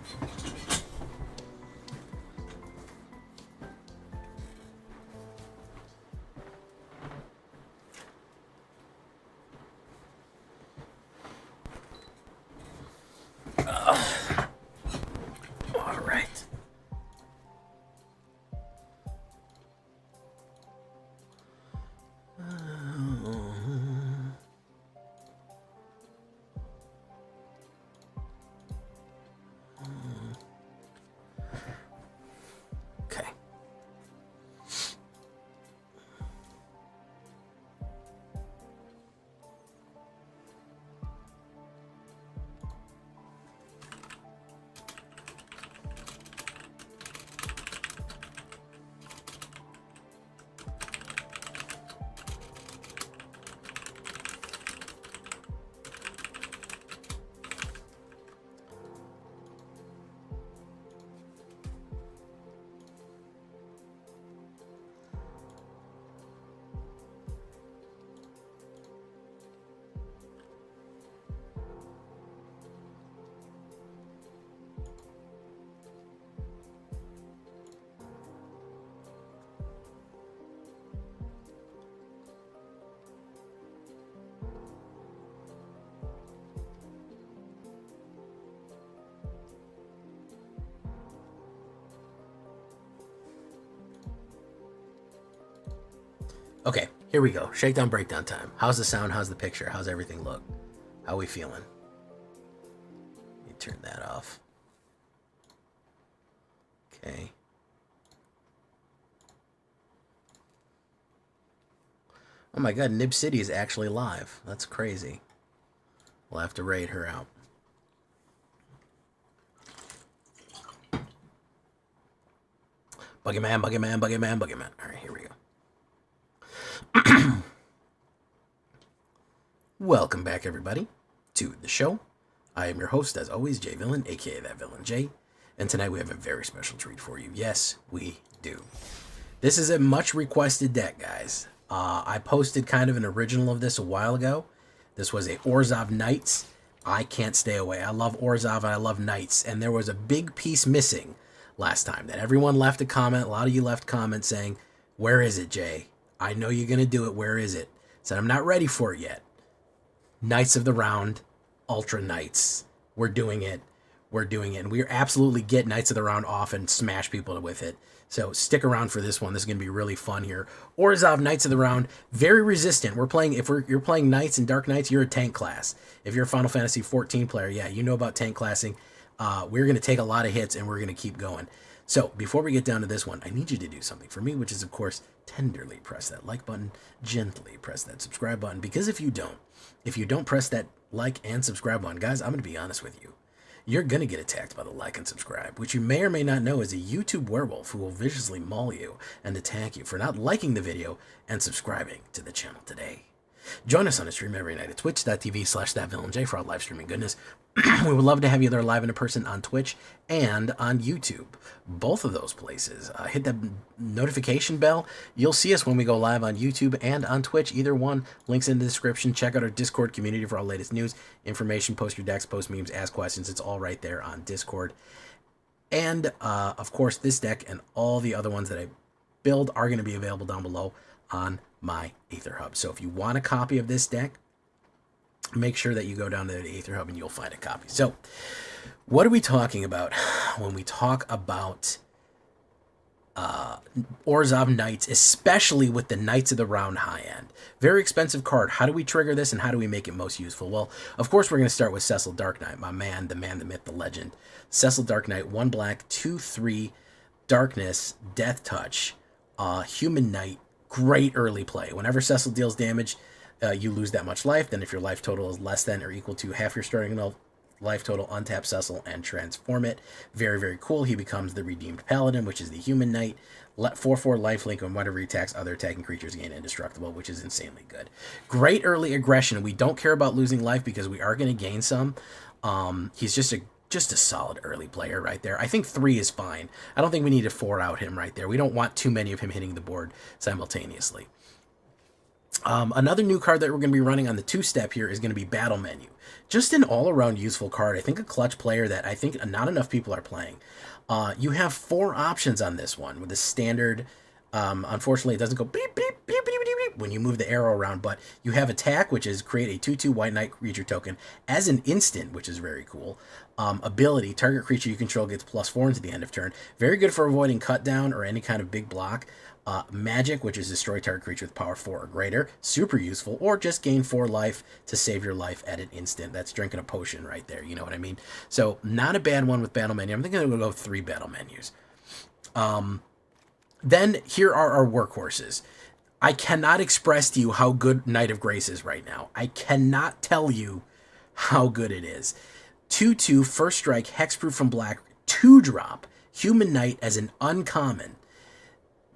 Okay, here we go. Shakedown, breakdown time. How's the sound? How's the picture? How's everything look? How are we feeling? Let me turn that off. Okay. Oh my god, Nib City is actually live. That's crazy. We'll have to raid her out. Buggy man, buggy man, buggy man, buggy man. All right, here we go. Welcome back, everybody, to the show. I am your host, as always, Jay Villain, aka That Villain Jay. And tonight we have a very special treat for you. Yes, we do. This is a much requested deck, guys. I posted kind of an original of this a while ago. This was a Orzhov Knights. I can't stay away. I love Orzhov and I love Knights. And there was a big piece missing last time that everyone left a comment. A lot of you left comments saying, where is it, Jay? I know you're going to do it. Where is it? Said, I'm not ready for it yet. Knights of the Round, Ultra Knights. We're doing it. We're doing it. And we absolutely get Knights of the Round off and smash people with it. So stick around for this one. This is going to be really fun here. Orzhov, Knights of the Round, very resistant. We're playing, you're playing Knights and Dark Knights, you're a tank class. If you're a Final Fantasy 14 player, yeah, you know about tank classing. We're going to take a lot of hits and we're going to keep going. So before we get down to this one, I need you to do something for me, which is, of course, tenderly press that like button, gently press that subscribe button. Because if you don't press that like and subscribe button, guys, I'm going to be honest with you. You're going to get attacked by the like and subscribe, which you may or may not know is a YouTube werewolf who will viciously maul you and attack you for not liking the video and subscribing to the channel today. Join us on a stream every night at twitch.tv/thatvillainj for our live streaming goodness. We would love to have you there live in person on Twitch and on YouTube. Both of those places. Hit that notification bell. You'll see us when we go live on YouTube and on Twitch. Either one. Links in the description. Check out our Discord community for our latest news, information, post your decks, post memes, ask questions. It's all right there on Discord. And, of course, this deck and all the other ones that I build are going to be available down below on my AetherHub. So if you want a copy of this deck, make sure that you go down to the AetherHub and you'll find a copy. So what are we talking about when we talk about Orzhov Knights, especially with the Knights of the Round high end? Very expensive card. How do we trigger this and how do we make it most useful? Well, of course, we're going to start with Cecil Dark Knight, my man, the myth, the legend. Cecil Dark Knight, 1 black, 2/3, Darkness, Death Touch, Human Knight. Great early play. Whenever Cecil deals damage, you lose that much life. Then if your life total is less than or equal to half your starting life total, untap Cecil and transform it. Very, very cool. He becomes the Redeemed Paladin, which is the Human Knight. 4/4 lifelink, and whenever he attacks, other attacking creatures gain indestructible, which is insanely good. Great early aggression. We don't care about losing life because we are going to gain some. He's just a solid early player right there. I think 3 is fine. I don't think we need to 4 out him right there. We don't want too many of him hitting the board simultaneously. Another new card that we're going to be running on the 2-step here is going to be Battle Menu. Just an all-around useful card. I think a clutch player that I think not enough people are playing. You have 4 options on this one with the standard. Unfortunately, it doesn't go beep, beep, beep, beep, beep, beep when you move the arrow around, but you have attack, which is create a 2/2 white knight creature token as an instant, which is very cool. Ability, target creature you control gets +4 into the end of turn. Very good for avoiding cut down or any kind of big block. Magic, which is destroy target creature with power 4 or greater. Super useful. Or just gain 4 life to save your life at an instant. That's drinking a potion right there. You know what I mean? So not a bad one with battle menu. I'm thinking I'm going to go 3 battle menus. Then here are our workhorses. I cannot express to you how good Knight of Grace is right now. I cannot tell you how good it is. 2/2, first strike, hexproof from black, 2-drop, Human Knight as an uncommon.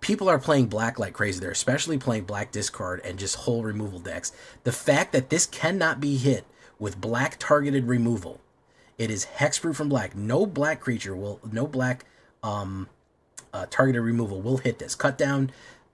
People are playing black like crazy. They're especially playing black discard and just whole removal decks. The fact that this cannot be hit with black targeted removal. It is hexproof from black. No black creature will, no black targeted removal will hit this. Cut down,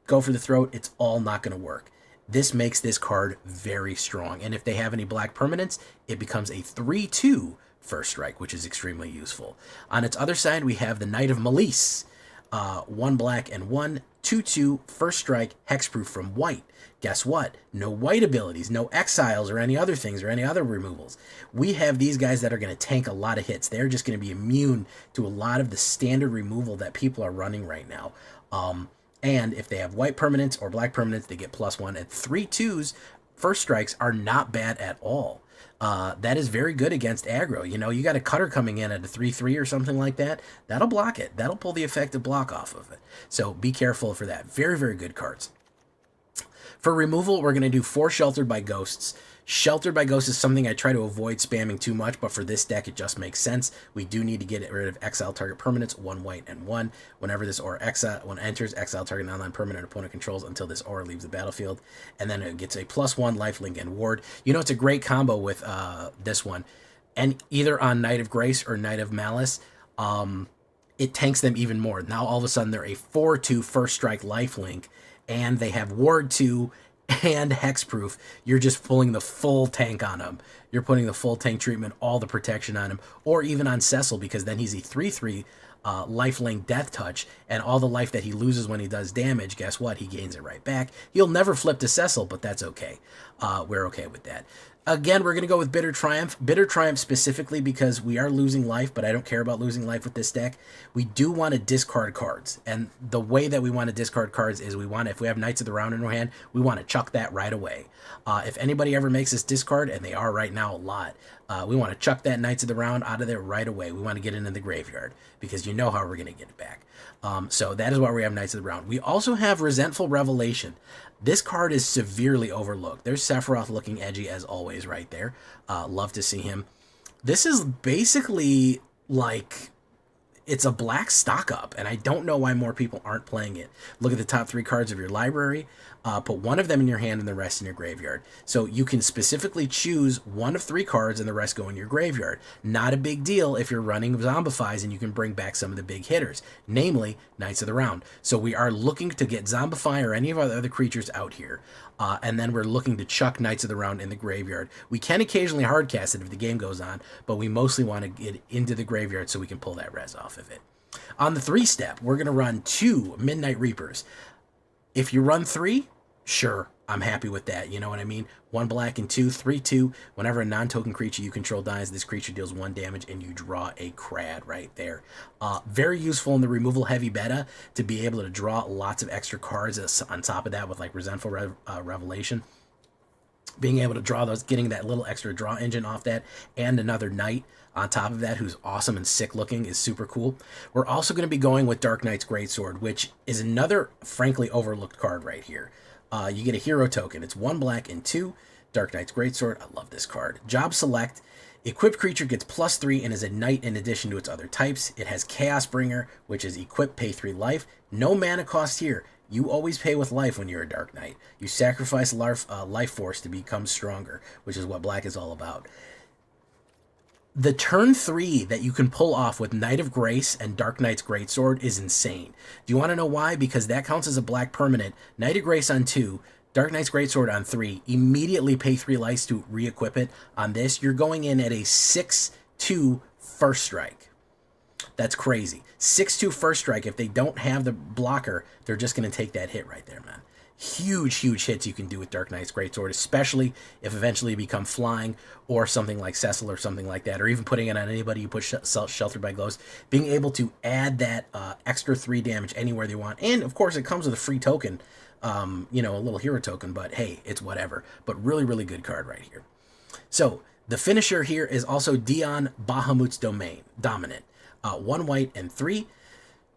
go for the throat, it's all not going to work. This makes this card very strong. And if they have any black permanents, it becomes a 3/2 first strike, which is extremely useful. On its other side, we have the Knight of Malice. 1 black and 1, 2/2, first strike, hexproof from white. Guess what? No white abilities, no exiles or any other things or any other removals. We have these guys that are going to tank a lot of hits. They're just going to be immune to a lot of the standard removal that people are running right now. And if they have white permanents or black permanents, they get +1. And 3/2s first strikes are not bad at all. That is very good against aggro. You know, you got a cutter coming in at a 3/3 or something like that. That'll block it. That'll pull the effective block off of it. So be careful for that. Very, very good cards. For removal, we're going to do 4 Sheltered by Ghosts. Sheltered by Ghosts is something I try to avoid spamming too much, but for this deck, it just makes sense. We do need to get rid of exile target permanents, 1 white and 1. Whenever this aura enters, exile target non-land permanent opponent controls until this aura leaves the battlefield. And then it gets a +1 lifelink and ward. You know, it's a great combo with this one. And either on Knight of Grace or Knight of Malice, it tanks them even more. Now, all of a sudden, they're a 4/2 first strike lifelink, and they have ward 2 and hexproof. You're just pulling the full tank on him. You're putting the full tank treatment, all the protection on him, or even on Cecil, because then he's a 3/3 lifelink death touch, and all the life that he loses when he does damage, guess what? He gains it right back. He'll never flip to Cecil, but that's okay. We're okay with that. Again, we're going to go with Bitter Triumph. Bitter Triumph specifically because we are losing life, but I don't care about losing life with this deck. We do want to discard cards. And the way that we want to discard cards is if we have Knights of the Round in our hand, we want to chuck that right away. If anybody ever makes us discard, and they are right now a lot, we want to chuck that Knights of the Round out of there right away. We want to get it into the graveyard because you know how we're going to get it back. So that is why we have Knights of the Round. We also have Resentful Revelation. This card is severely overlooked. There's Sephiroth looking edgy as always right there. Love to see him. This is basically like, it's a black stock up, and I don't know why more people aren't playing it. Look at the top 3 cards of your library. Put one of them in your hand and the rest in your graveyard. So you can specifically choose one of 3 cards and the rest go in your graveyard. Not a big deal if you're running Zombifies and you can bring back some of the big hitters, namely Knights of the Round. So we are looking to get Zombify or any of our other creatures out here. And then we're looking to chuck Knights of the Round in the graveyard. We can occasionally hardcast it if the game goes on, but we mostly want to get into the graveyard so we can pull that res off of it. On the 3-step, we're going to run 2 Midnight Reapers. If you run 3, sure, I'm happy with that. You know what I mean? 1 black and 2, 3/2. Whenever a non-token creature you control dies, this creature deals 1 damage and you draw a Crad right there. Very useful in the removal heavy beta to be able to draw lots of extra cards on top of that with like Resentful Revelation. Being able to draw those, getting that little extra draw engine off that, and another Knight on top of that who's awesome and sick looking is super cool. We're also going to be going with Dark Knight's Greatsword, which is another frankly overlooked card right here. You get a hero token. It's 1 black and 2. Dark Knight's Greatsword. I love this card. Job select. Equipped creature gets +3 and is a knight in addition to its other types. It has Chaos Bringer, which is equip, pay 3 life. No mana cost here. You always pay with life when you're a Dark Knight. You sacrifice life force to become stronger, which is what black is all about. The turn 3 that you can pull off with Knight of Grace and Dark Knight's Greatsword is insane. Do you want to know why? Because that counts as a black permanent. Knight of Grace on 2, Dark Knight's Greatsword on 3. Immediately pay 3 life to re-equip it. On this, you're going in at a 6/2 first strike. That's crazy. 6/2 first strike. If they don't have the blocker, they're just going to take that hit right there, man. Huge, huge hits you can do with Dark Knight's Greatsword, especially if eventually you become flying or something like Cecil or something like that, or even putting it on anybody you put Sheltered by Ghosts. Being able to add that extra 3 damage anywhere they want. And, of course, it comes with a free token, you know, a little hero token, but hey, it's whatever. But really, really good card right here. So, the finisher here is also Dion Bahamut's Dominant. 1 white and 3.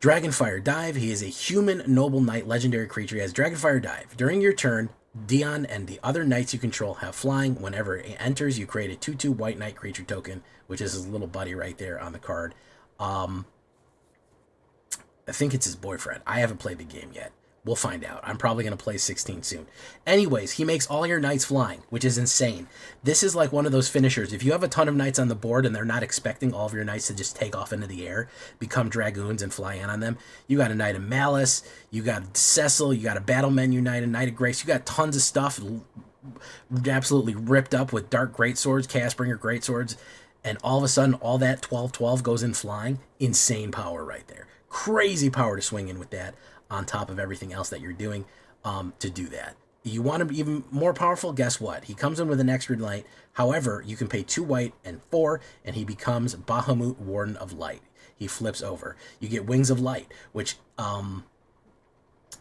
Dragonfire Dive. He is a human noble knight legendary creature. He has Dragonfire Dive. During your turn, Dion and the other knights you control have flying. Whenever it enters, you create a 2/2 white knight creature token, which is his little buddy right there on the card. I think it's his boyfriend. I haven't played the game yet. We'll find out. I'm probably going to play 16 soon. Anyways, he makes all your knights flying, which is insane. This is like one of those finishers. If you have a ton of knights on the board and they're not expecting all of your knights to just take off into the air, become dragoons and fly in on them, you got a Knight of Malice, you got Cecil, you got a Battle Menu Knight, a Knight of Grace, you got tons of stuff absolutely ripped up with Dark Greatswords, Chaosbringer Greatswords, and all of a sudden all that 12/12 goes in flying. Insane power right there. Crazy power to swing in with that, on top of everything else that you're doing to do that. You want to be even more powerful? Guess what? He comes in with an extra light. However, you can pay 2 white and 4, and he becomes Bahamut, Warden of Light. He flips over. You get Wings of Light, which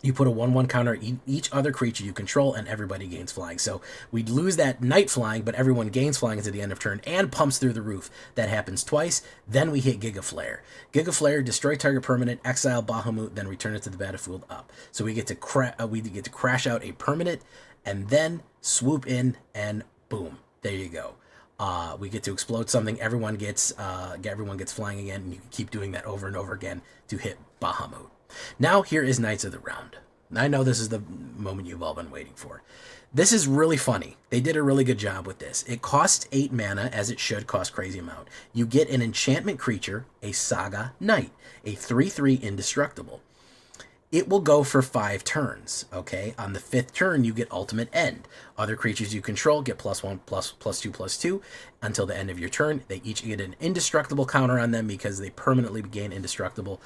You put a 1/1 counter each other creature you control, and everybody gains flying. So we'd lose that knight flying, but everyone gains flying at the end of turn and pumps through the roof. That happens twice. Then we hit Giga Flare. Giga Flare, destroy target permanent, exile Bahamut, then return it to the battlefield up. So we get to crash out a permanent, and then swoop in, and boom, there you go. We get to explode something. Everyone gets flying again, and you can keep doing that over and over again to hit Bahamut. Now, here is Knights of the Round. I know this is the moment you've all been waiting for. This is really funny. They did a really good job with this. It costs 8 mana, as it should cost crazy amount. You get an enchantment creature, a Saga Knight, a 3/3 indestructible. It will go for 5 turns, okay? On the 5th turn, you get Ultimate End. Other creatures you control get +1, +2/+2 until the end of your turn. They each get an indestructible counter on them because they permanently gain indestructible.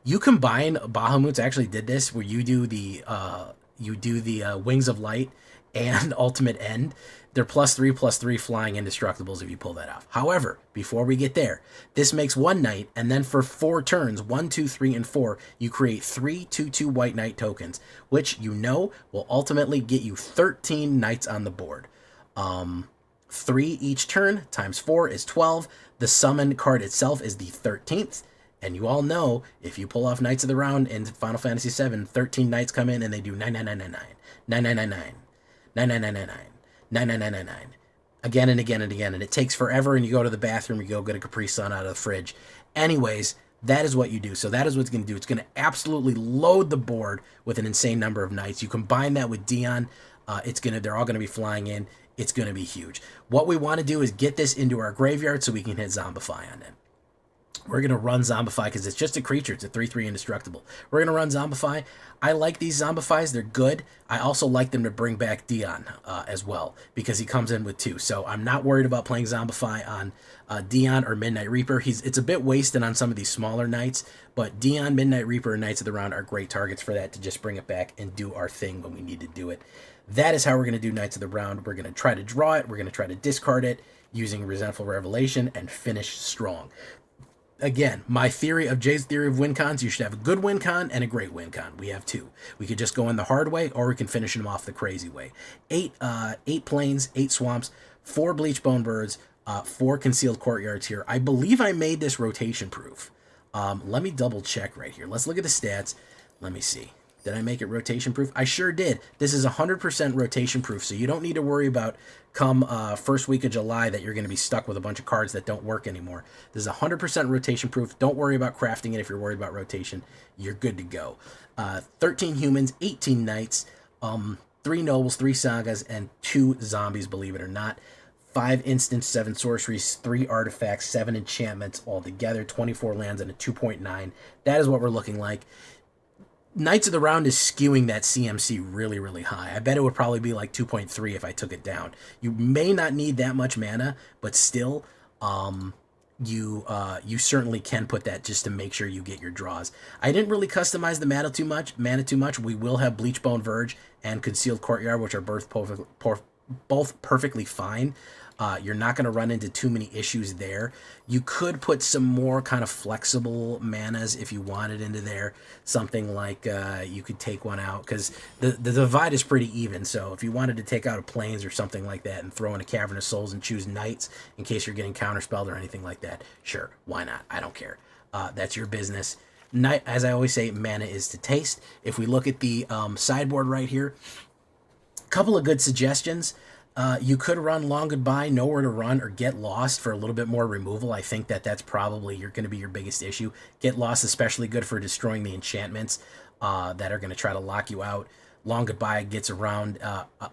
You combine, Bahamut's actually did this, where you do the Wings of Light and Ultimate End. They're +3/+3 flying indestructibles if you pull that off. However, before we get there, this makes 1 knight, and then for 4 turns, 1, 2, 3, and 4, you create 3 2/2 white knight tokens, which you know will ultimately get you 13 knights on the board. 3 each turn times 4 is 12. The summon card itself is the 13th. And you all know, if you pull off Knights of the Round in Final Fantasy VII, 13 knights come in and they do 9999, 9999, 9999, 9999, again and again and again. And it takes forever, and you go to the bathroom, you go get a Capri Sun out of the fridge. Anyways, that is what you do. So that is what it's going to do. It's going to absolutely load the board with an insane number of knights. You combine that with Dion, they're all going to be flying in. It's going to be huge. What we want to do is get this into our graveyard so we can hit Zombify on it. We're going to run Zombify because it's just a creature. It's a 3/3 indestructible. We're going to run Zombify. I like these Zombifies. They're good. I also like them to bring back Dion as well because he comes in with 2. So I'm not worried about playing Zombify on Dion or Midnight Reaper. It's a bit wasted on some of these smaller knights, but Dion, Midnight Reaper, and Knights of the Round are great targets for that to just bring it back and do our thing when we need to do it. That is how we're going to do Knights of the Round. We're going to try to draw it. We're going to try to discard it using Resentful Revelation and finish strong. Again, my theory of Jay's theory of win cons, you should have a good win con and a great win con. We have 2. We could just go in the hard way, or we can finish them off the crazy way. 8 plains, 8 swamps, 4 Bleachbone Birds, 4 Concealed Courtyards here. I believe I made this rotation proof. Let me double check right here. Let's look at the stats. Let me see. Did I make it rotation proof? I sure did. This is 100% rotation proof, so you don't need to worry about come first week of July that you're going to be stuck with a bunch of cards that don't work anymore. This is 100% rotation proof. Don't worry about crafting it if you're worried about rotation. You're good to go. 13 humans, 18 knights, 3 nobles, 3 sagas, and 2 zombies, believe it or not. 5 instants, 7 sorceries, 3 artifacts, 7 enchantments altogether, 24 lands, and a 2.9. That is what we're looking like. Knights of the Round is skewing that CMC really, really high. I bet it would probably be like 2.3 if I took it down. You may not need that much mana, but still, you certainly can put that just to make sure you get your draws. I didn't really customize the mana too much. We will have Bleachbone Verge and Concealed Courtyard, which are both perfectly fine. You're not going to run into too many issues there. You could put some more kind of flexible manas if you wanted into there. Something like you could take one out because the divide is pretty even. So if you wanted to take out a Plains or something like that and throw in a Cavern of Souls and choose Knights in case you're getting counterspelled or anything like that, sure, why not? I don't care. That's your business. As I always say, mana is to taste. If we look at the sideboard right here, a couple of good suggestions. You could run Long Goodbye, Nowhere to Run, or Get Lost for a little bit more removal. I think that's probably going to be your biggest issue. Get Lost especially good for destroying the enchantments that are going to try to lock you out. Long Goodbye gets around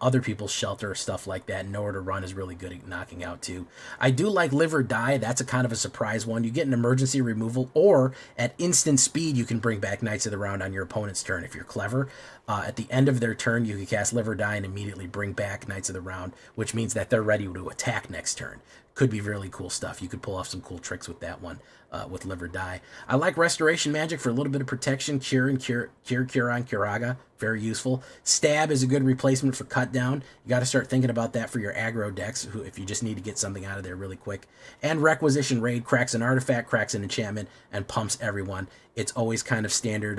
other people's shelter or stuff like that. Nowhere to Run is really good at knocking out too. I do like Live or Die. That's a kind of a surprise one. You get an emergency removal, or at instant speed you can bring back Knights of the Round on your opponent's turn if you're clever. At the end of their turn, you can cast Live or Die and immediately bring back Knights of the Round, which means that they're ready to attack next turn. Could be really cool stuff. You could pull off some cool tricks with that one, with Live or Die. I like Restoration Magic for a little bit of protection. Cure on Curaga, very useful. Stab is a good replacement for Cut Down. You got to start thinking about that for your aggro decks, if you just need to get something out of there really quick. And Requisition Raid cracks an artifact, cracks an enchantment, and pumps everyone. It's always kind of standard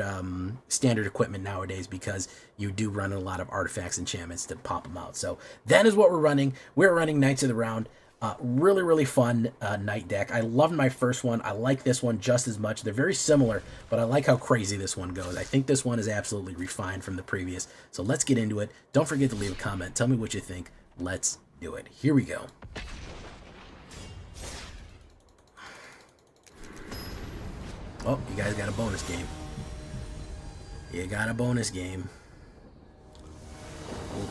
equipment nowadays because you do run a lot of artifacts, enchantments to pop them out. So that is what we're running. We're running Knights of the Round. Really, really fun Knight deck. I loved my first one. I like this one just as much. They're very similar, but I like how crazy this one goes. I think this one is absolutely refined from the previous. So let's get into it. Don't forget to leave a comment. Tell me what you think. Let's do it. Here we go. Oh, you guys got a bonus game. You got a bonus game.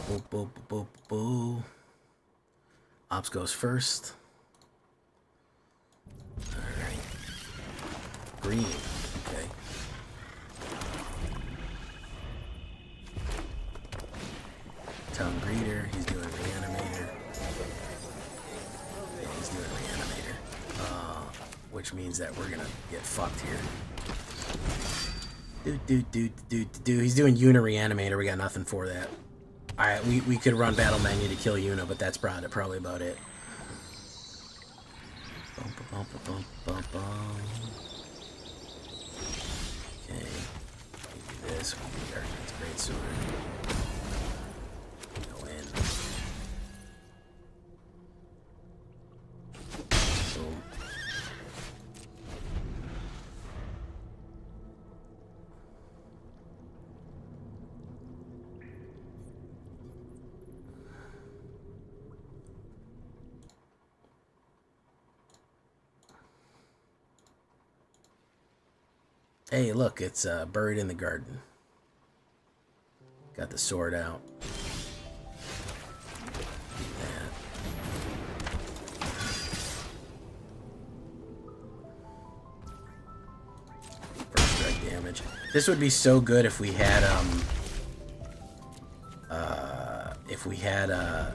Boo, boo, boo, boo, boo. Ops goes first. Alright. Green. Okay. Town Greeter. He's doing Reanimator. Yeah, he's doing Reanimator. Which means that we're gonna get fucked here. He's doing Una Reanimator. We got nothing for that. Alright, we could run Battle Menu to kill Una, but that's probably about it. Okay. We do this. We do Darknight's Greatsword. Go in. Boom. Hey, look, it's buried in the garden. Got the sword out. First strike damage. This would be so good if we had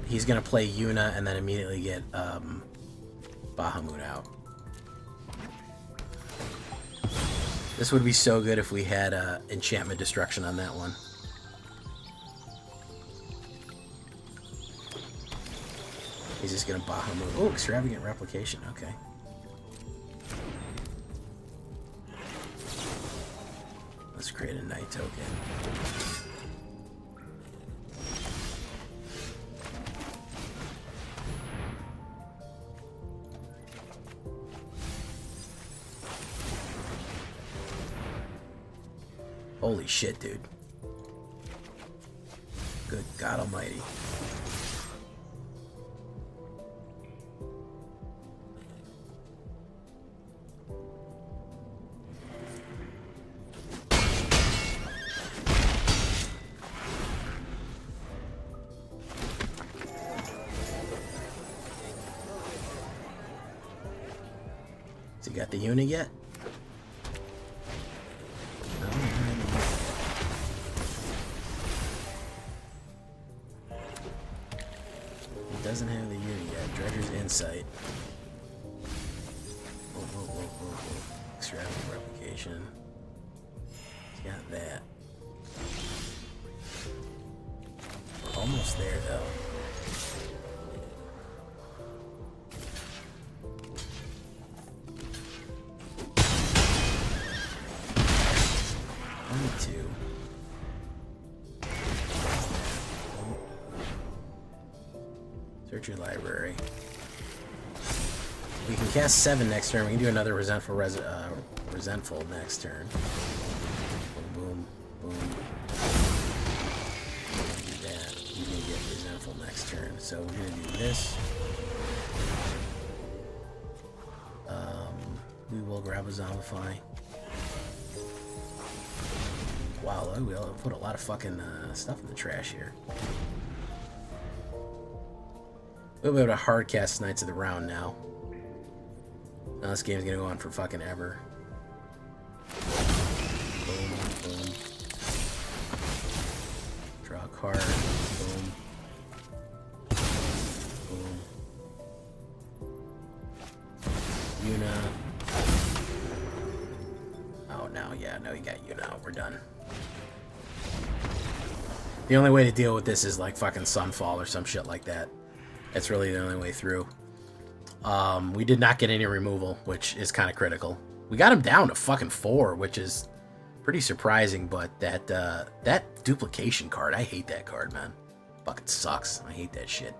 he's gonna play Una and then immediately get Bahamut out. This would be so good if we had enchantment destruction on that one. He's just gonna Bahamut. Oh, extravagant replication. Okay. Let's create a Knight token. Holy shit, dude. Good God almighty. Has he got the unit yet? Doesn't have the unit yet. Dredger's Insight. Whoa. Extravagant replication. He's got that. We're almost there, though. Search your library. We can cast 7 next turn. We can do another Resentful next turn. Boom, boom, boom. Do that. You can get Resentful next turn. So we're gonna do this. We will grab a Zombify. Wow, we put a lot of fucking stuff in the trash here. We'll be able to hard cast Knights of the Round now. Now this game's gonna go on for fucking ever. Boom, boom. Card. Boom. Boom. Yuna. Oh, no, yeah, no, you got Yuna. We're done. The only way to deal with this is like fucking Sunfall or some shit like that. That's really the only way through. We did not get any removal, which is kind of critical. We got him down to fucking 4, which is pretty surprising, but that duplication card, I hate that card, man. Fucking sucks. I hate that shit.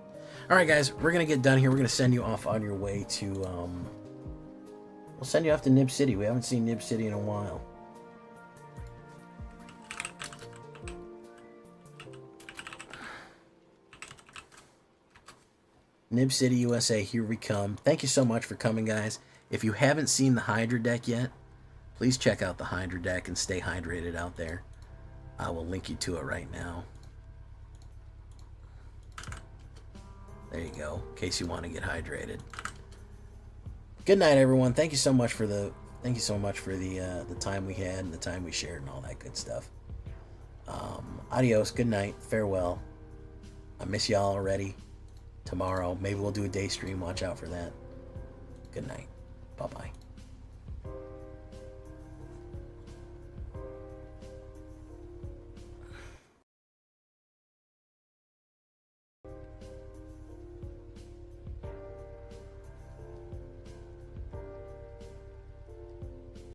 Alright, guys, we're gonna get done here. We're gonna send you off on your way to, we'll send you off to Nib City. We haven't seen Nib City in a while. Nib City, USA, here we come. Thank you so much for coming, guys. If you haven't seen the Hydra deck yet, please check out the Hydra deck and stay hydrated out there. I will link you to it right now. There you go, in case you want to get hydrated. Good night, everyone. Thank you so much for the time we had and the time we shared and all that good stuff. Adios. Good night. Farewell. I miss y'all already. Tomorrow, maybe we'll do a day stream. Watch out for that. Good night. Bye-bye.